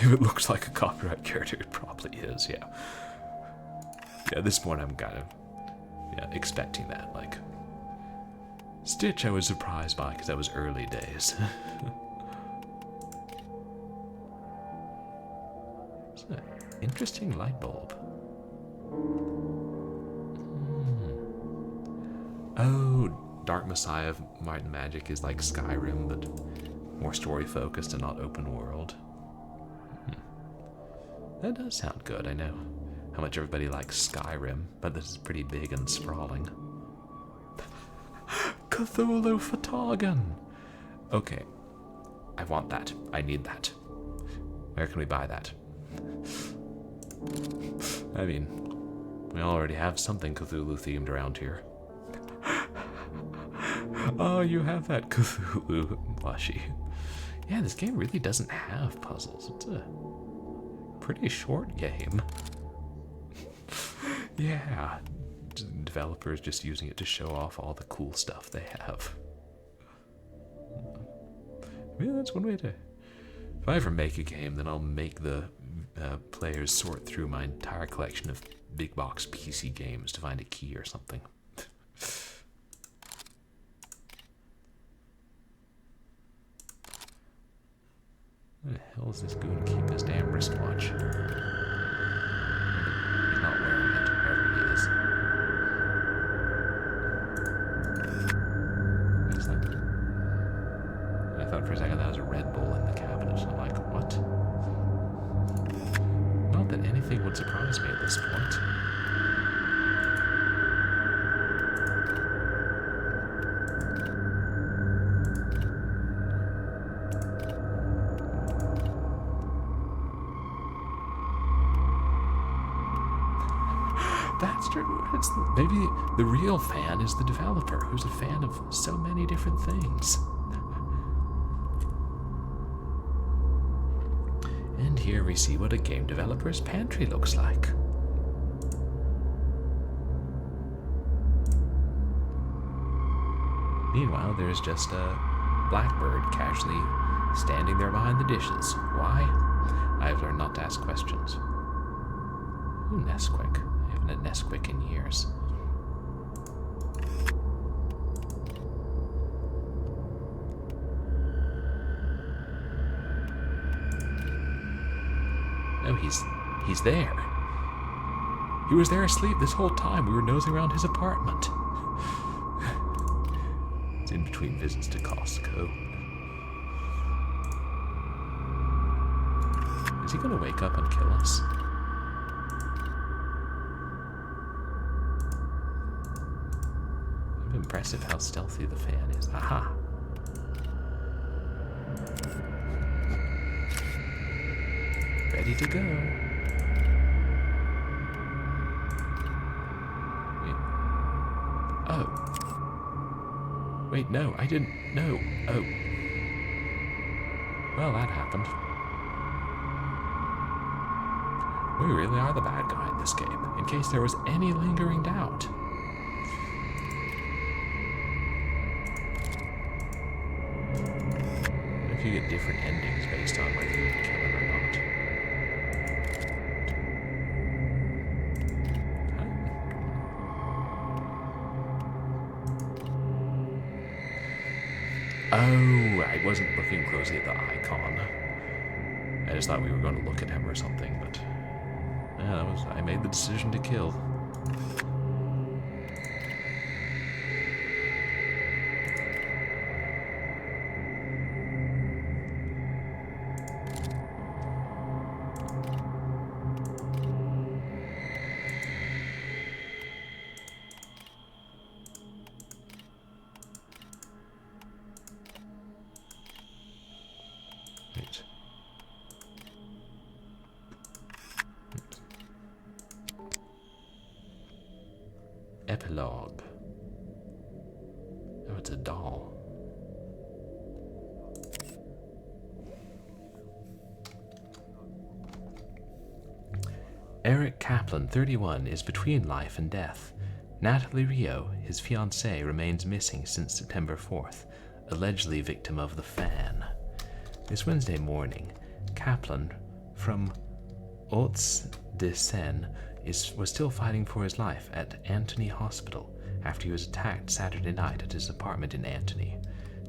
If it looks like a copyright character, it probably is, yeah. Yeah, at this point I'm kind of expecting that. Like, Stitch I was surprised by because that was early days. It's an interesting light bulb. Oh, Dark Messiah of Might and Magic is like Skyrim, but more story focused and not open world. That does sound good. I know how much everybody likes Skyrim, but this is pretty big and sprawling. Cthulhu Fhtagn! Okay, I want that. I need that. Where can we buy that? I mean, we already have something Cthulhu themed around here. Oh, you have that Cthulhu plushie. Yeah, this game really doesn't have puzzles. It's a pretty short game. Yeah, developers just using it to show off all the cool stuff they have. Yeah, that's one way to... If I ever make a game, then I'll make the players sort through my entire collection of big box PC games to find a key or something. Where the hell is this goon keep his damn wristwatch? He's not wearing it, wherever he is. What is that? I thought for a second that was a Red Bull in the cabinet. I'm like, what? Not that anything would surprise me at this point. That's true. Maybe the real fan is the developer, who's a fan of so many different things. And here we see what a game developer's pantry looks like. Meanwhile, there's just a blackbird casually standing there behind the dishes. Why? I've learned not to ask questions. Ooh, Nesquik. I haven't had Nesquik in years. No, he's there. He was there asleep this whole time. We were nosing around his apartment. It's in between visits to Costco. Is he gonna wake up and kill us? Impressive how stealthy the fan is. Aha! Ready to go. Wait. Oh. Wait, no, I didn't. No. Oh. Well, that happened. We really are the bad guy in this game, in case there was any lingering doubt. You get different endings based on whether you kill him or not. Huh? Oh, I wasn't looking closely at the icon. I just thought we were going to look at him or something, but yeah, I made the decision to kill. Epilogue. Oh, it's a doll. Eric Kaplan, 31, is between life and death. Nathalie Ryou, his fiancée, remains missing since September 4th, allegedly victim of the fan. This Wednesday morning, Kaplan from Hauts-de-Seine was still fighting for his life at Antony Hospital after he was attacked Saturday night at his apartment in Antony.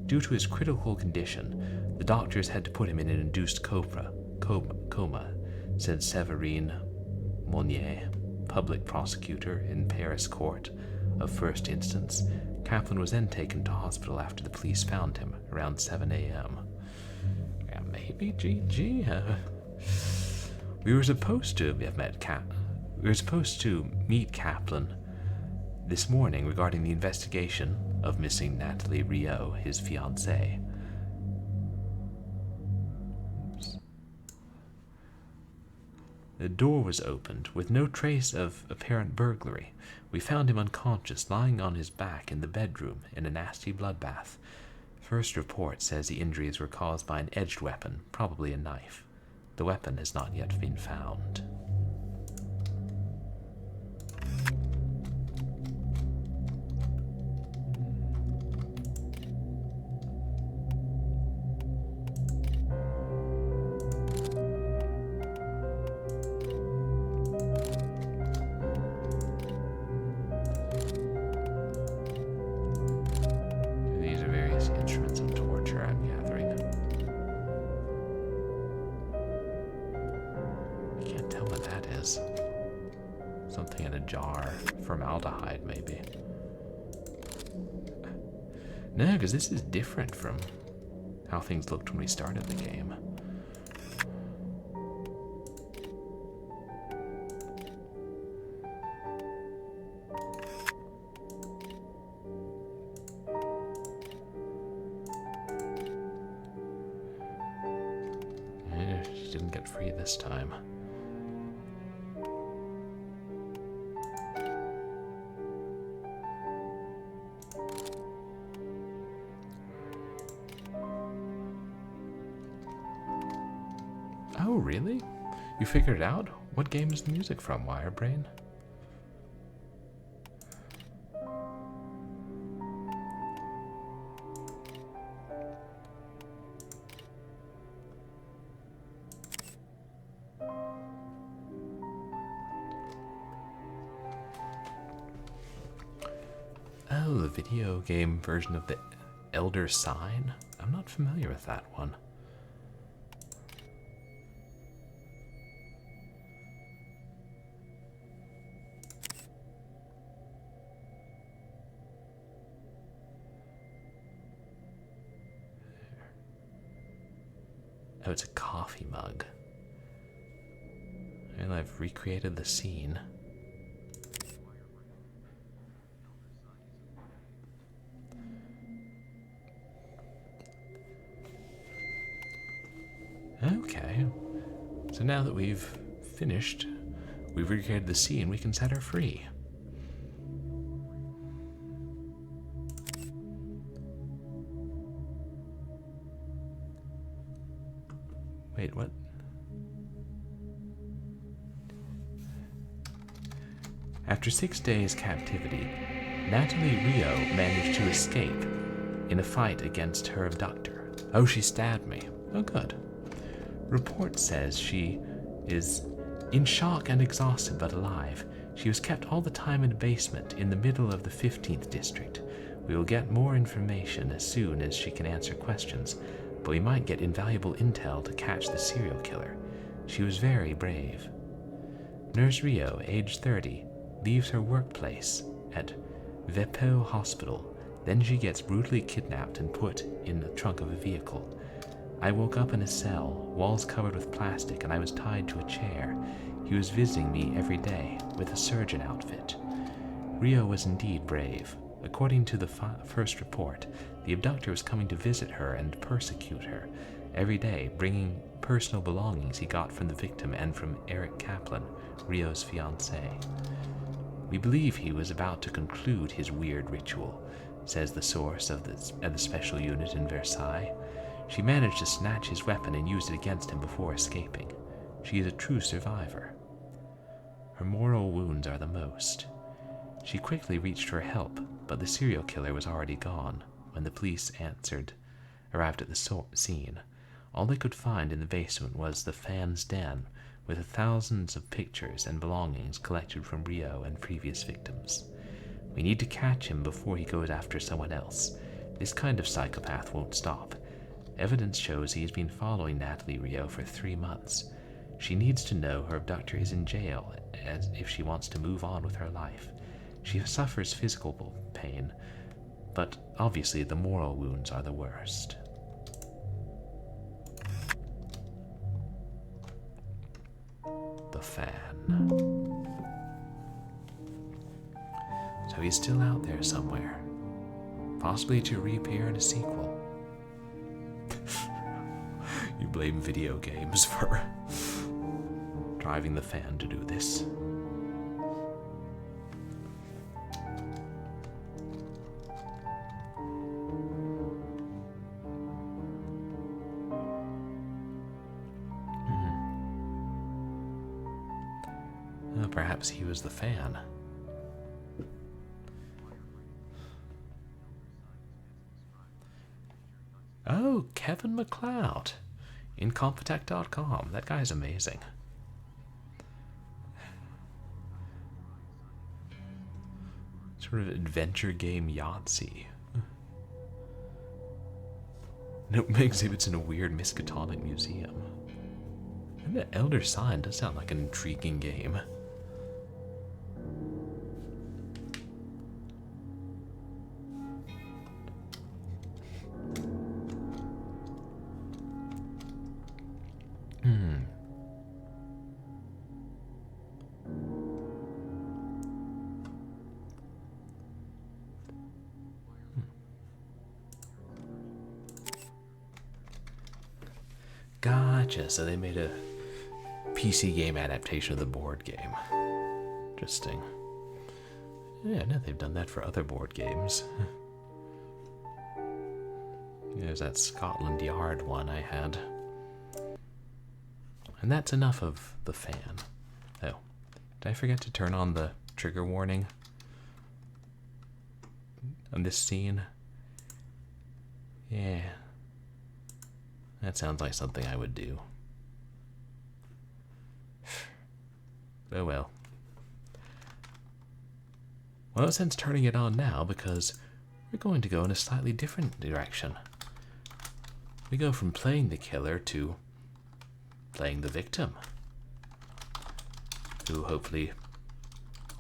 Due to his critical condition, the doctors had to put him in an induced coma, said Séverine Monnier, public prosecutor in Paris court of first instance. Kaplan was then taken to hospital after the police found him around 7 a.m. Yeah, maybe GG. We were supposed to meet Kaplan this morning regarding the investigation of missing Nathalie Ryou, his fiancée. The door was opened, with no trace of apparent burglary. We found him unconscious, lying on his back in the bedroom in a nasty bloodbath. First report says the injuries were caused by an edged weapon, probably a knife. The weapon has not yet been found. Something in a jar. Formaldehyde, maybe. No, because this is different from how things looked when we started the game. She didn't get free this time. Oh, really? You figured it out? What game is the music from, Wirebrain? Oh, the video game version of the Elder Sign? I'm not familiar with that one. Oh, it's a coffee mug. And I've recreated the scene. Okay. So now that we've finished, we've recreated the scene, we can set her free. Wait, what? After 6 days' captivity, Nathalie Ryou managed to escape in a fight against her abductor. Oh, she stabbed me. Oh, good. Report says she is in shock and exhausted but alive. She was kept all the time in a basement in the middle of the 15th district. We will get more information as soon as she can answer questions, but we might get invaluable intel to catch the serial killer. She was very brave. Nurse Ryou, age 30, leaves her workplace at Vepo Hospital. Then she gets brutally kidnapped and put in the trunk of a vehicle. I woke up in a cell, walls covered with plastic, and I was tied to a chair. He was visiting me every day with a surgeon outfit. Ryou was indeed brave. According to the first report, the abductor was coming to visit her and persecute her every day, bringing personal belongings he got from the victim and from Eric Kaplan, Ryou's fiancé. We believe he was about to conclude his weird ritual, says the source of the special unit in Versailles. She managed to snatch his weapon and use it against him before escaping. She is a true survivor. Her moral wounds are the most. She quickly reached for help, but the serial killer was already gone when the police arrived at the scene. All they could find in the basement was the fan's den, with thousands of pictures and belongings collected from Rio and previous victims. We need to catch him before he goes after someone else. This kind of psychopath won't stop. Evidence shows he has been following Nathalie Rio for 3 months. She needs to know her abductor is in jail as if she wants to move on with her life. She suffers physical pain, but obviously the moral wounds are the worst. The fan. So he's still out there somewhere, possibly to reappear in a sequel. You blame video games for driving the fan to do this. Perhaps he was the fan. Oh, Kevin MacLeod. Incompetech.com. That guy's amazing. Sort of adventure game Yahtzee. No exhibits in a weird Miskatonic museum. And the Elder Sign does sound like an intriguing game. Gotcha, so they made a PC game adaptation of the board game. Interesting. Yeah, I know they've done that for other board games. There's that Scotland Yard one I had. And that's enough of the fan. Oh, did I forget to turn on the trigger warning on this scene? Yeah. That sounds like something I would do. Oh well. Well, no sense turning it on now because we're going to go in a slightly different direction. We go from playing the killer to playing the victim, who hopefully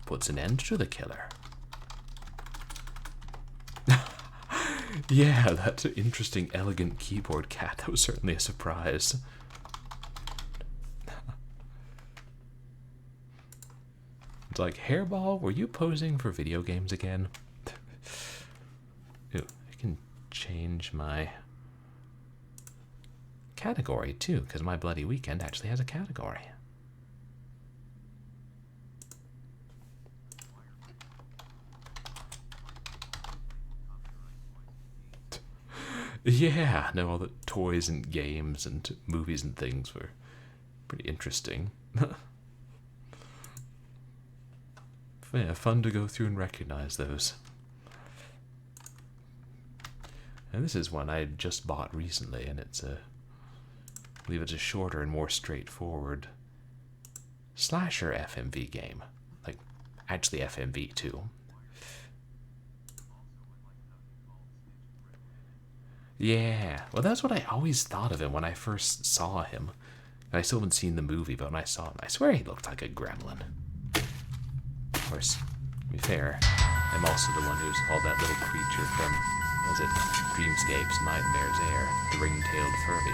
puts an end to the killer. Yeah, that's an interesting, elegant keyboard cat. That was certainly a surprise. It's like, Hairball, were you posing for video games again? Ooh, I can change my category too, because my Bloody Weekend actually has a category. Yeah, no, all the toys and games and movies and things were pretty interesting. Yeah, fun to go through and recognize those. And this is one I just bought recently, and it's I believe it's a shorter and more straightforward slasher FMV game. Like, actually FMV too. Yeah, well, that's what I always thought of him when I first saw him. And I still haven't seen the movie, but when I saw him, I swear he looked like a gremlin. Of course, to be fair, I'm also the one who's called that little creature from, was it Dreamscape's Nightmare's Air, the ring-tailed Furby.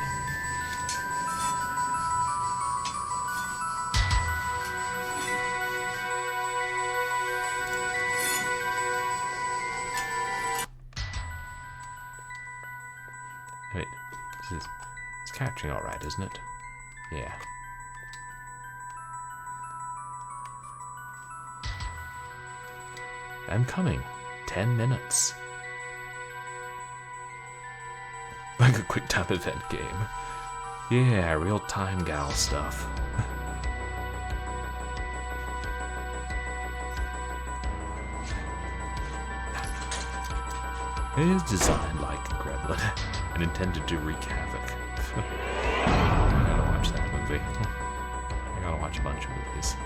Wait, it's capturing all right, isn't it? Yeah. I'm coming. 10 minutes. Like a quick time event game. Yeah, real time gal stuff. It is designed like Gremlin and intended to wreak havoc. I gotta watch that movie. I gotta watch a bunch of movies.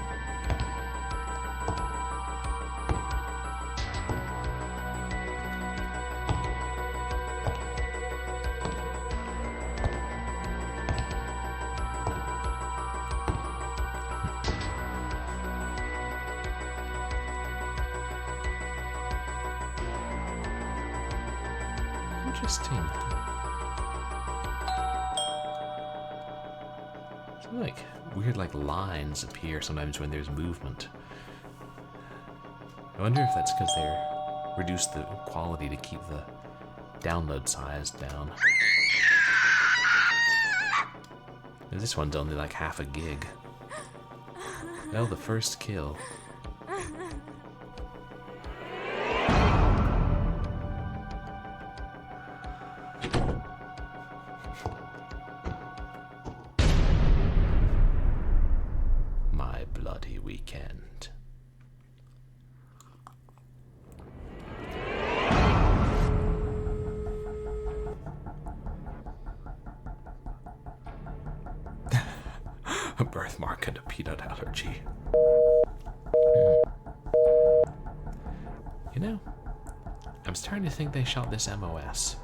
Interesting. Like weird lines appear sometimes when there's movement. I wonder if that's because they're reduced the quality to keep the download size down. And this one's only like half a gig. Well, the first kill. Bloody Weekend. A birthmark and a peanut allergy. You know, I'm starting to think they shot this MOS.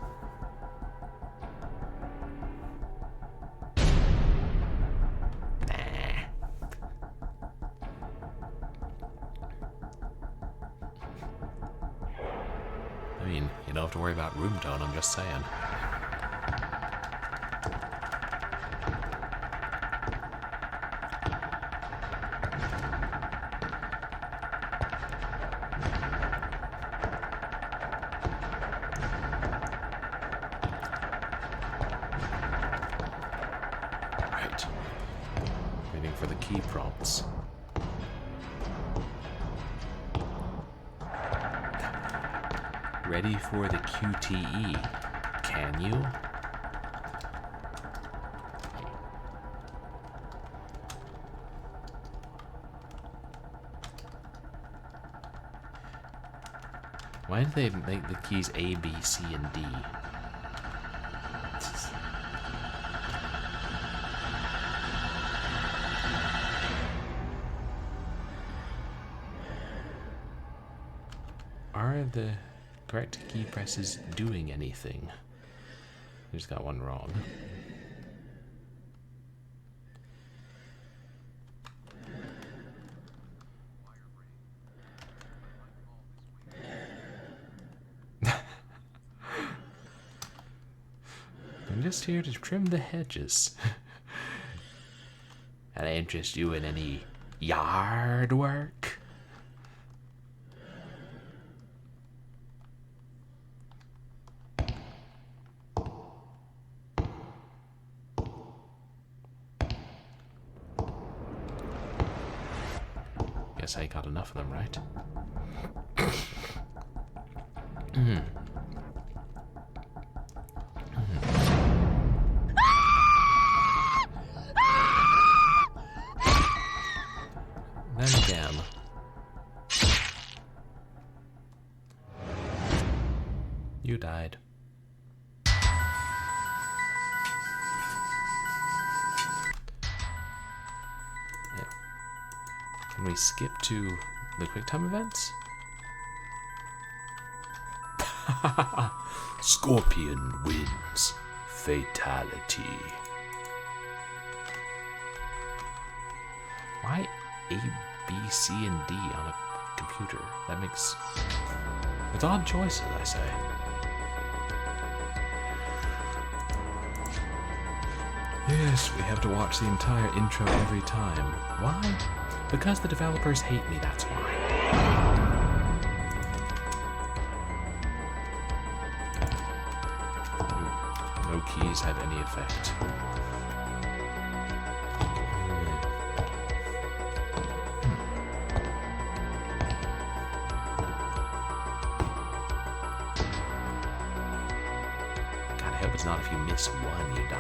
I mean, you don't have to worry about room tone, I'm just saying. Right. Waiting for the key prompts. Ready for the QTE, can you? Why did they make the keys A, B, C, and D? Are the correct key presses doing anything? I just got one wrong. I'm just here to trim the hedges. And I interest you in any yard work? Guess I got enough of them, right? Then again. You died. Can we skip to the QuickTime events? Scorpion wins. Fatality. Why A, B, C, and D on a computer? That makes... It's odd choices, I say. Yes, we have to watch the entire intro every time. Why? Because the developers hate me, that's why. No keys have any effect. is not if you miss one, you die.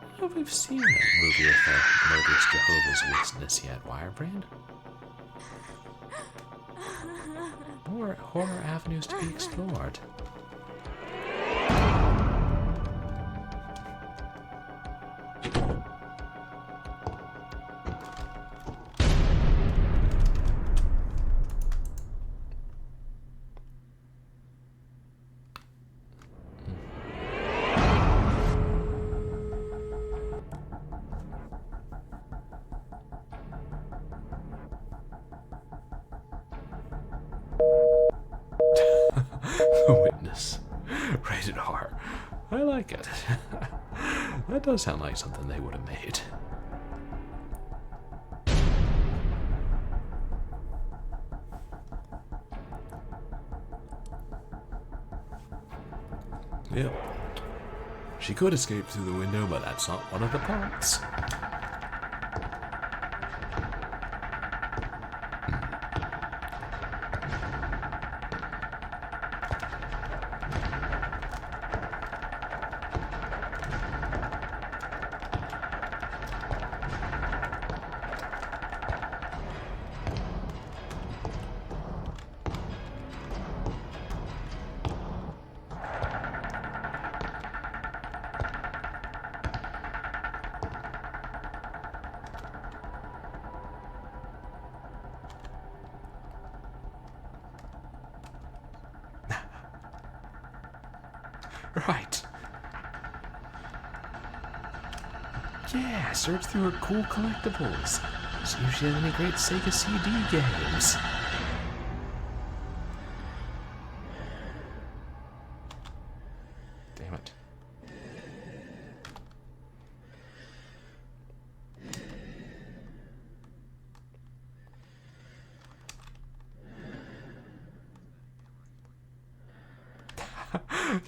I don't know if we've seen that movie with a murderous Jehovah's Witness yet, Wirebrand. More horror avenues to be explored. The Witness. Rated R. I like it. That does sound like something they would have made. Yep. She could escape through the window, but that's not one of the parts. Right. Yeah, search through her cool collectibles. See if she has any great Sega CD games. Damn it.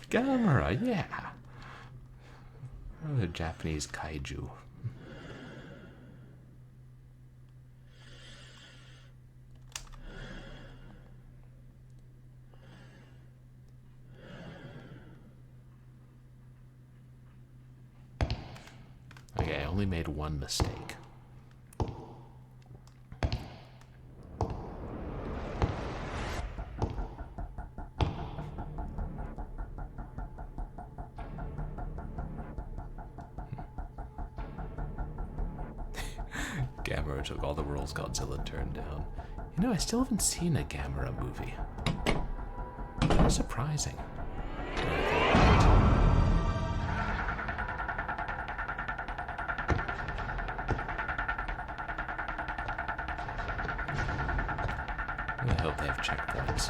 Gamera, yeah. Oh, the Japanese kaiju. Okay, I only made one mistake. Gamera took all the roles Godzilla turned down. You know, I still haven't seen a Gamera movie. Kind of surprising. I hope they have checkpoints.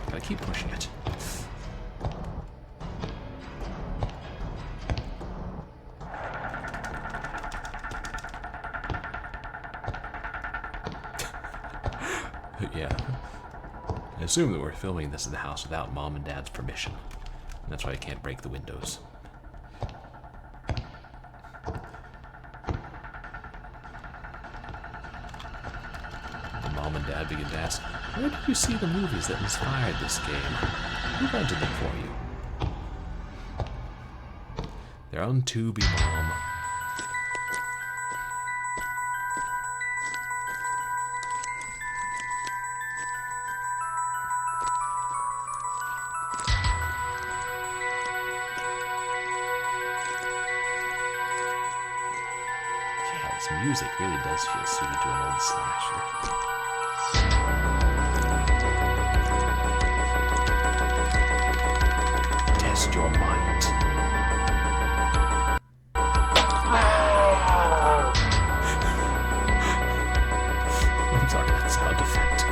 Gotta keep pushing it. Yeah. I assume that we're filming this in the house without Mom and Dad's permission. And that's why I can't break the windows. And Mom and Dad begin to ask, where did you see the movies that inspired this game? Who rented them for you? Their own Tubi mom. Yeah, this music really does feel suited to an old slasher. Test your might. I'm sorry, that sound effect.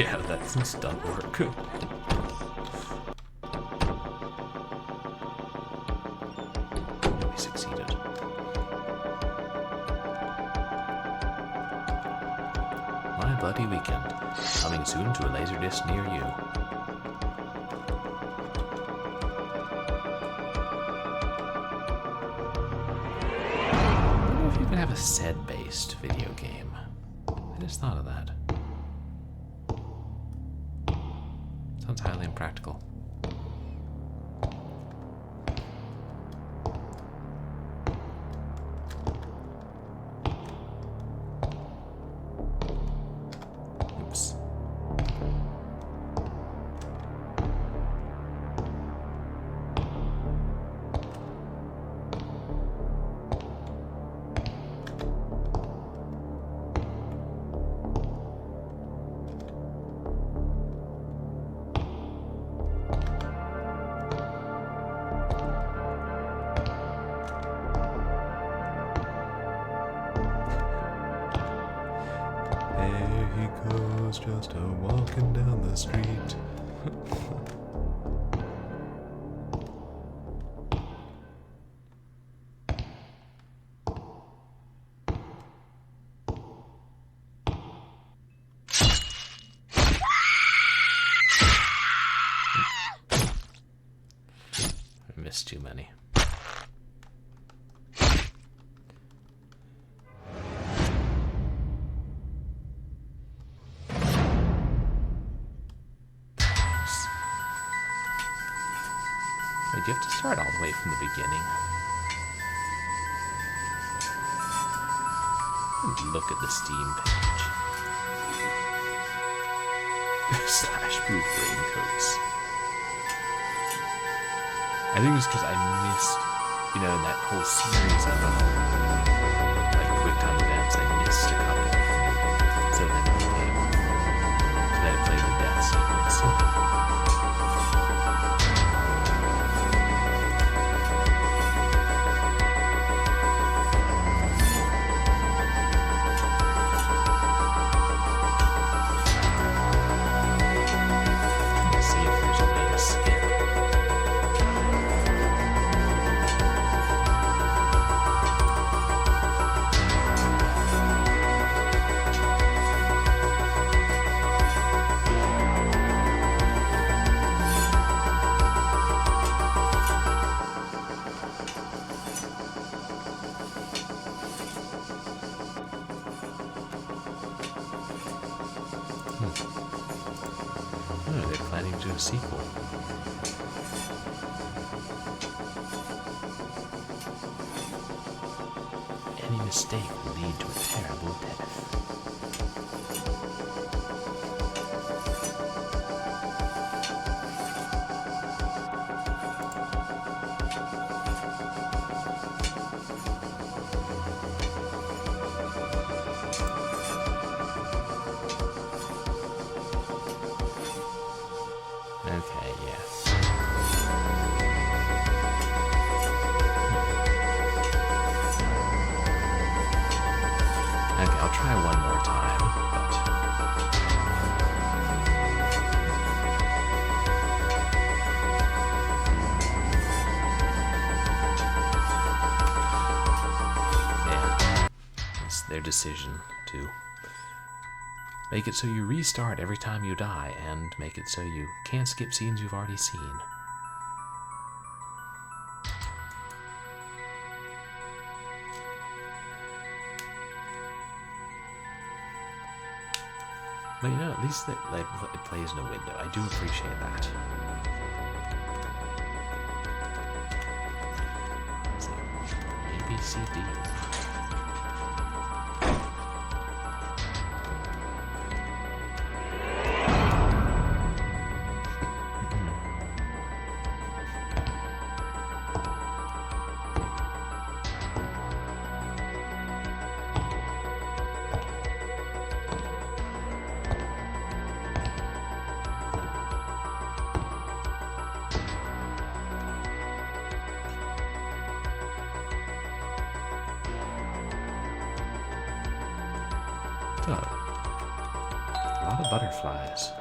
Yeah, that's some stunt work. We succeeded. My Bloody Weekend, coming soon to a laserdisc near you. I wonder if you could have a set-based video game. I just thought of that. Sounds highly impractical. Oops. There he goes, just a-walking down the street. I missed too many. Wait, do you have to start all the way from the beginning? Look at the Steam page. /proof raincoats. I think it's because I missed, in that whole series of like quick time events, I missed a couple. So then it became, so then I played the death sequence. Oh, they're planning to do a sequel. Any mistake will lead to a terrible death. Okay, yes. Okay, I'll try one more time, but... yeah, it's their decision to make it so you restart every time you die, and make it so you can't skip scenes you've already seen. But at least it plays in a window. I do appreciate that. So, A, B, C, D. A lot of butterflies.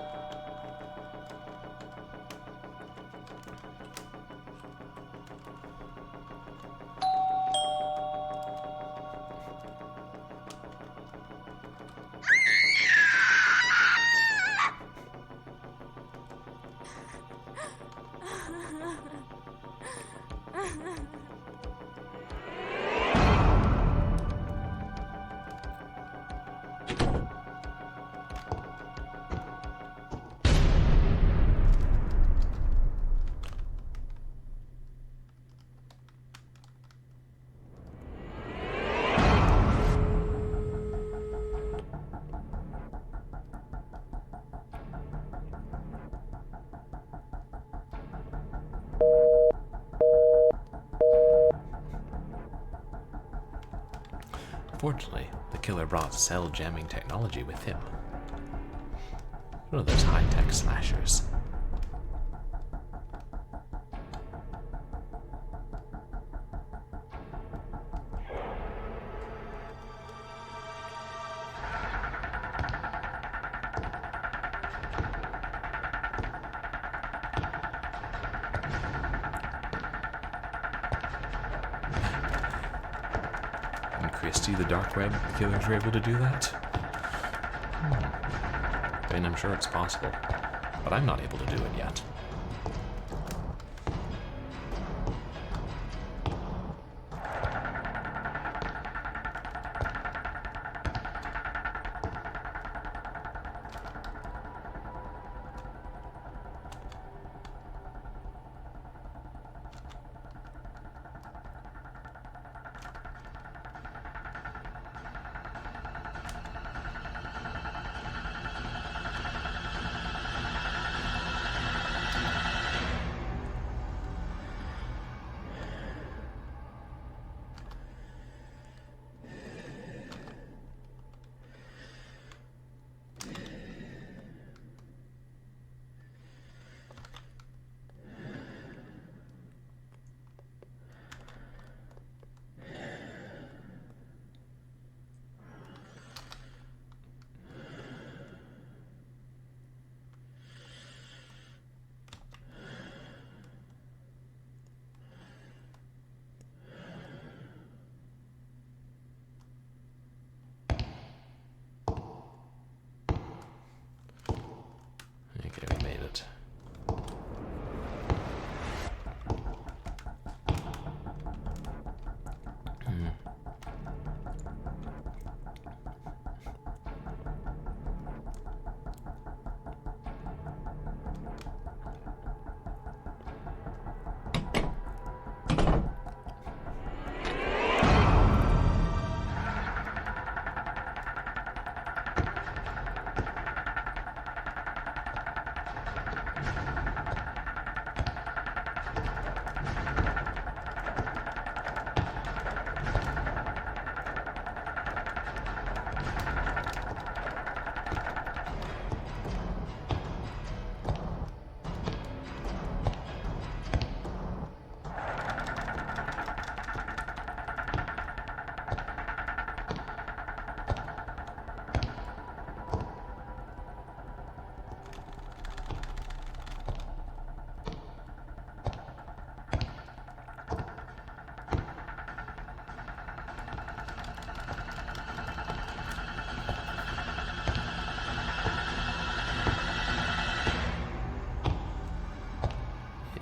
Fortunately, the killer brought cell jamming technology with him. One of those high-tech slashers. Christy, the dark web killers were able to do that? I mean, I'm sure it's possible, but I'm not able to do it yet. Okay, we made it.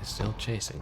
Still chasing.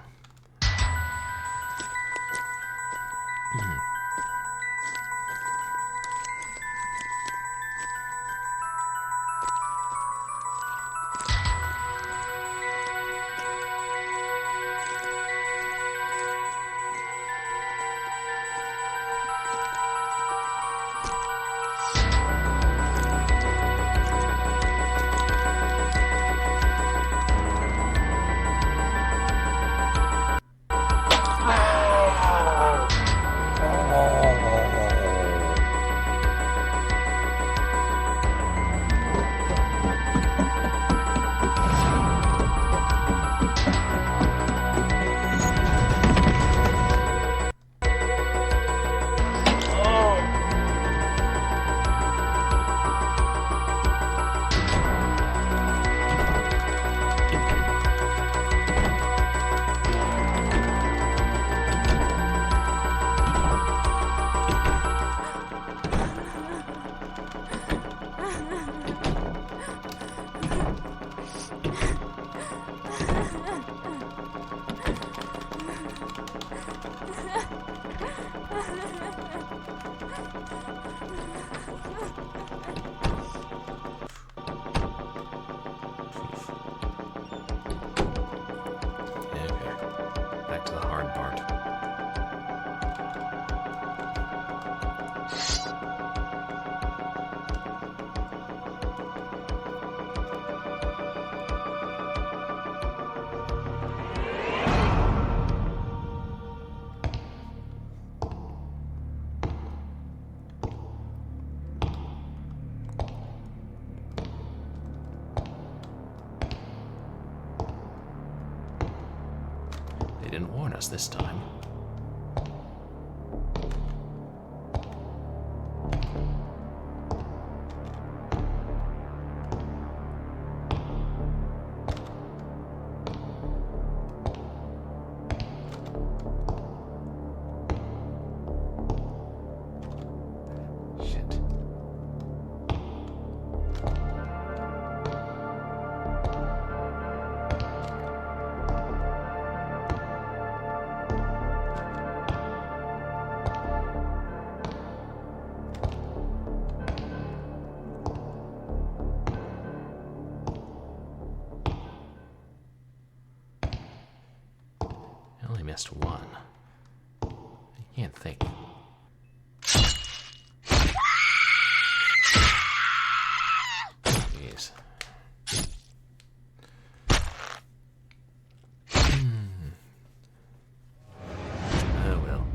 They didn't warn us this time. I only missed one. I can't think. Jeez. Oh well.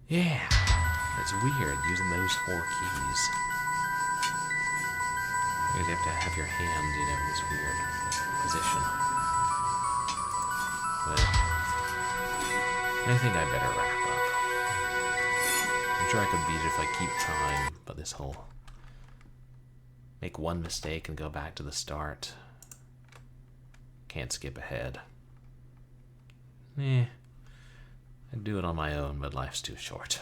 Yeah, it's weird using those 4 keys. You'd have to have your hand, in this weird position. But I think I better wrap up. I'm sure I could beat it if I keep trying, but this whole make one mistake and go back to the start. Can't skip ahead. I'd do it on my own, but life's too short.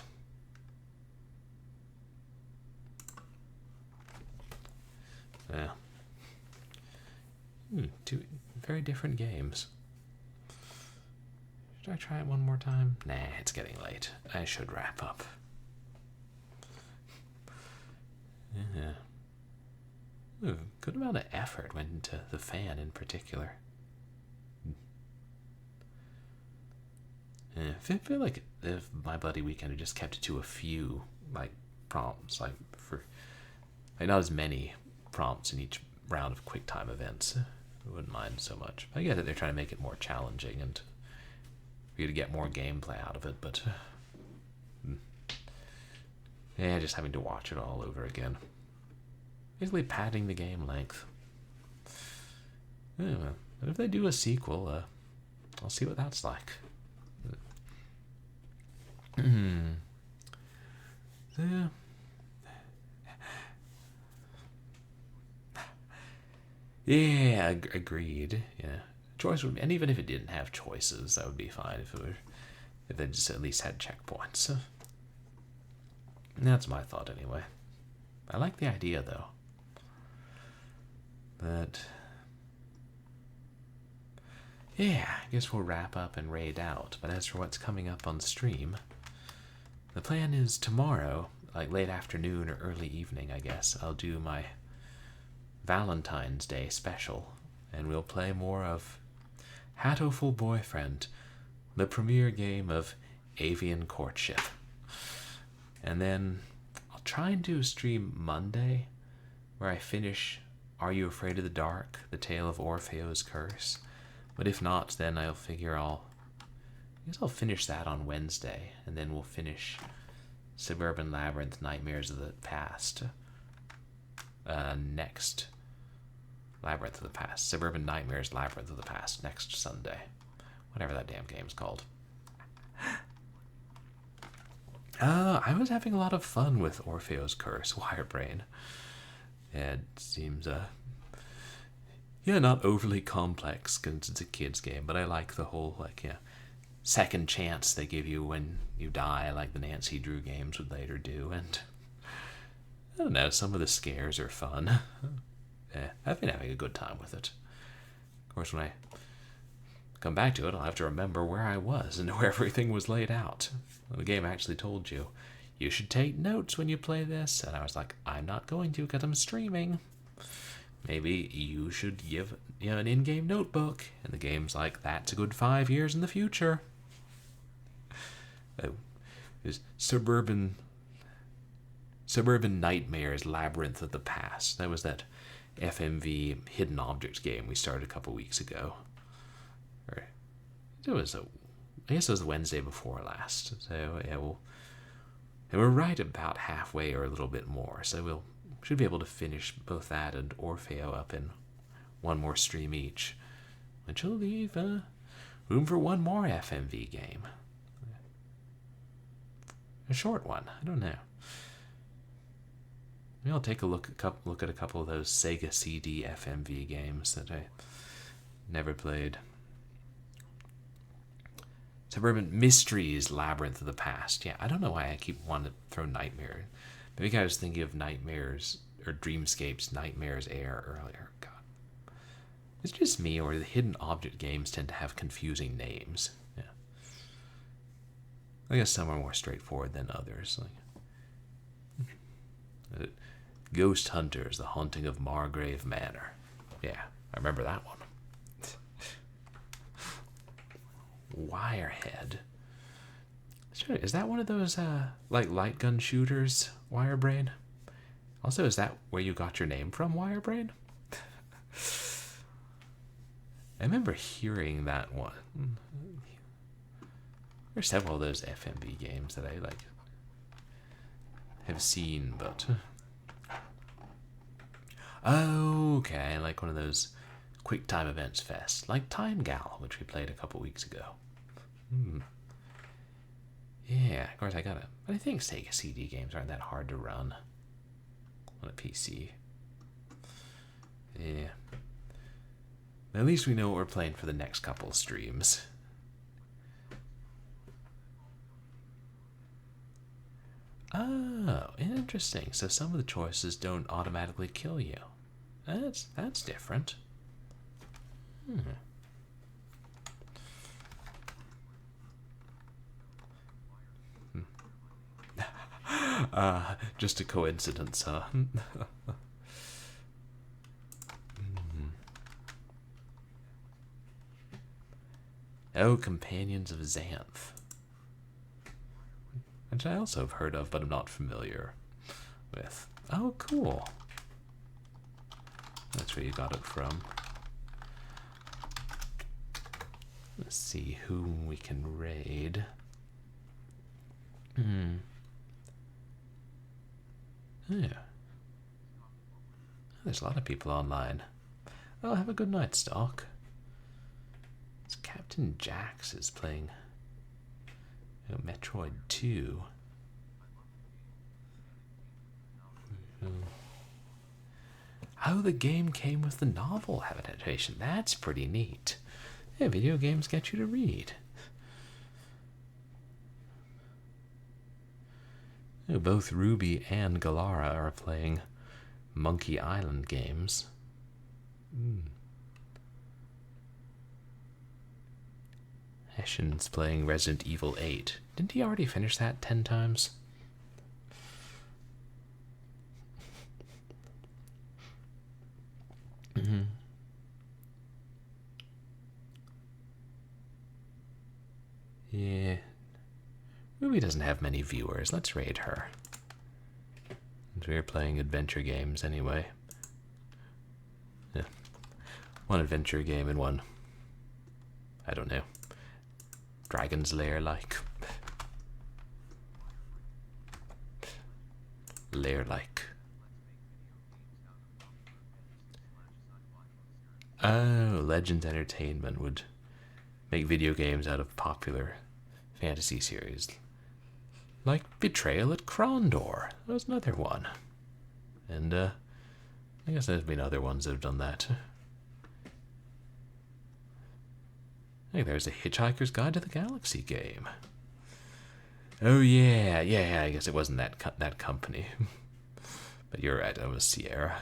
Yeah. 2 very different games. Should I try it one more time? Nah, it's getting late. I should wrap up. Yeah. Good amount of effort went into the fan in particular. I feel like if my Bloody Weekend had just kept it to a few, prompts, not as many prompts in each round of quick time events, I wouldn't mind so much. I get that they're trying to make it more challenging and for you to get more gameplay out of it, but yeah, just having to watch it all over again. Basically padding the game length. Yeah, but if they do a sequel, I'll see what that's like. Yeah. Yeah, agreed. Yeah, choice would be, and even if it didn't have choices, that would be fine. If they just at least had checkpoints. That's my thought anyway. I like the idea though. But yeah, I guess we'll wrap up and raid out. But as for what's coming up on stream, the plan is tomorrow, late afternoon or early evening, I guess, I'll do my Valentine's Day special, and we'll play more of Hatoful Boyfriend, the premiere game of Avian Courtship. And then I'll try and do a stream Monday where I finish Are You Afraid of the Dark? The Tale of Orpheo's Curse. But if not, then I guess I'll finish that on Wednesday, and then we'll finish Suburban Labyrinth Nightmares of the Past next. Labyrinth of the Past. Suburban Nightmares Labyrinth of the Past next Sunday. Whatever that damn game's called. I was having a lot of fun with Orpheo's Curse, Wirebrain. It seems, not overly complex because it's a kid's game, but I like the whole, second chance they give you when you die, like the Nancy Drew games would later do, and I don't know, some of the scares are fun. I've been having a good time with it. Of course, when I come back to it, I'll have to remember where I was and where everything was laid out. The game actually told you, you should take notes when you play this, and I was like, I'm not going to because I'm streaming. Maybe you should give an in-game notebook, and the game's like, that's a good 5 years in the future. There's Suburban Nightmares Labyrinth of the Past. That was that FMV hidden objects game we started a couple weeks ago. I guess it was the Wednesday before last. So yeah, and we're right about halfway or a little bit more. So should be able to finish both that and Orfeo up in one more stream each, which will leave room for one more FMV game. A short one. I don't know. Maybe I'll take a look at a couple of those Sega CD FMV games that I never played. Suburban Mysteries Labyrinth of the Past. Yeah, I don't know why I keep wanting to throw Nightmare. Maybe I was thinking of Nightmares or Dreamscape's Nightmares Air earlier. God. It's just me, or the hidden object games tend to have confusing names. Yeah. I guess some are more straightforward than others. Like Ghost Hunters, The Haunting of Margrave Manor. Yeah, I remember that one. Wirehead. Is that one of those like light gun shooters, Wirebrain? Also, is that where you got your name from, Wirebrain? I remember hearing that one. There's several of those FMV games that I like have seen, but okay, like one of those quick time events fest, like Time Gal, which we played a couple weeks ago. Yeah, of course but I think Sega CD games aren't that hard to run on a PC. Yeah. At least we know what we're playing for the next couple of streams. Oh, interesting. So some of the choices don't automatically kill you. That's different. Just a coincidence, huh? Oh, Companions of Xanth. Which I also have heard of, but I'm not familiar with. Oh, cool. That's where you got it from. Let's see whom we can raid. Yeah. There's a lot of people online. Oh, have a good night, Stock. It's Captain Jax is playing Metroid 2. Oh, the game came with the novel adaptation. That's pretty neat. Yeah, video games get you to read. Both Ruby and Galara are playing Monkey Island games. Hessian's playing Resident Evil 8. Didn't he already finish that 10 times? Yeah. Ruby doesn't have many viewers. Let's raid her. We're playing adventure games anyway. Yeah. One adventure game and one, I don't know, Dragon's Lair-like. Lair-like. Oh, Legends Entertainment would make video games out of popular fantasy series. Like Betrayal at Krondor. That was another one. And, I guess there's been other ones that have done that. I think there's a Hitchhiker's Guide to the Galaxy game. Oh, yeah, I guess it wasn't that company. But you're right, that was Sierra.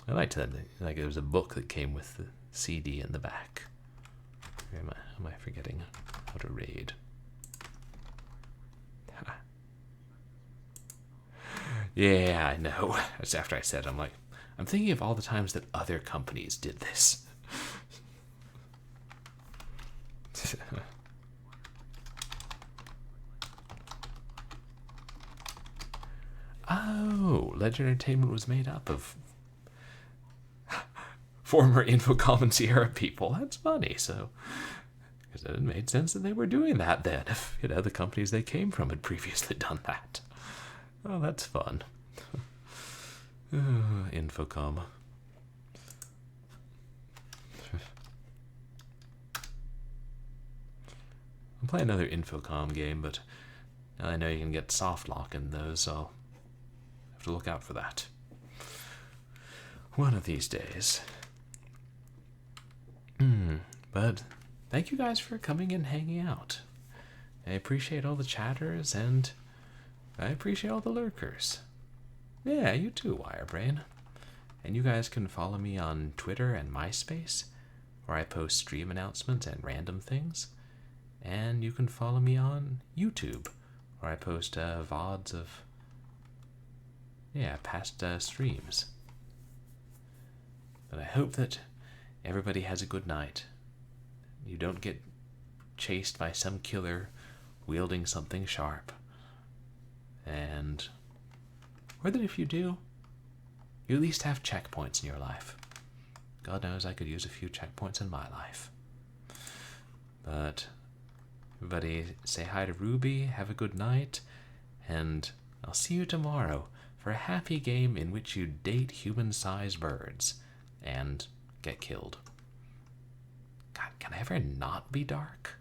I liked that. Like, it was a book that came with the CD in the back. Am I forgetting how to raid? Yeah, I know. That's after I said it, I'm like, I'm thinking of all the times that other companies did this. Oh, Legend Entertainment was made up of former Infocom and Sierra people. That's funny. So, because it made sense that they were doing that then. If the companies they came from had previously done that. Oh, that's fun. Infocom. I'll play another Infocom game, but now I know you can get soft lock in those, so I'll have to look out for that. One of these days. But thank you guys for coming and hanging out. I appreciate all the chatters, and I appreciate all the lurkers. Yeah, you too, Wirebrain. And you guys can follow me on Twitter and MySpace, where I post stream announcements and random things. And you can follow me on YouTube, where I post VODs of, past streams. But I hope that everybody has a good night. You don't get chased by some killer wielding something sharp. Or that if you do, you at least have checkpoints in your life. God knows I could use a few checkpoints in my life. But everybody say hi to Ruby, have a good night, and I'll see you tomorrow for a happy game in which you date human-sized birds and get killed. God, can I ever not be dark?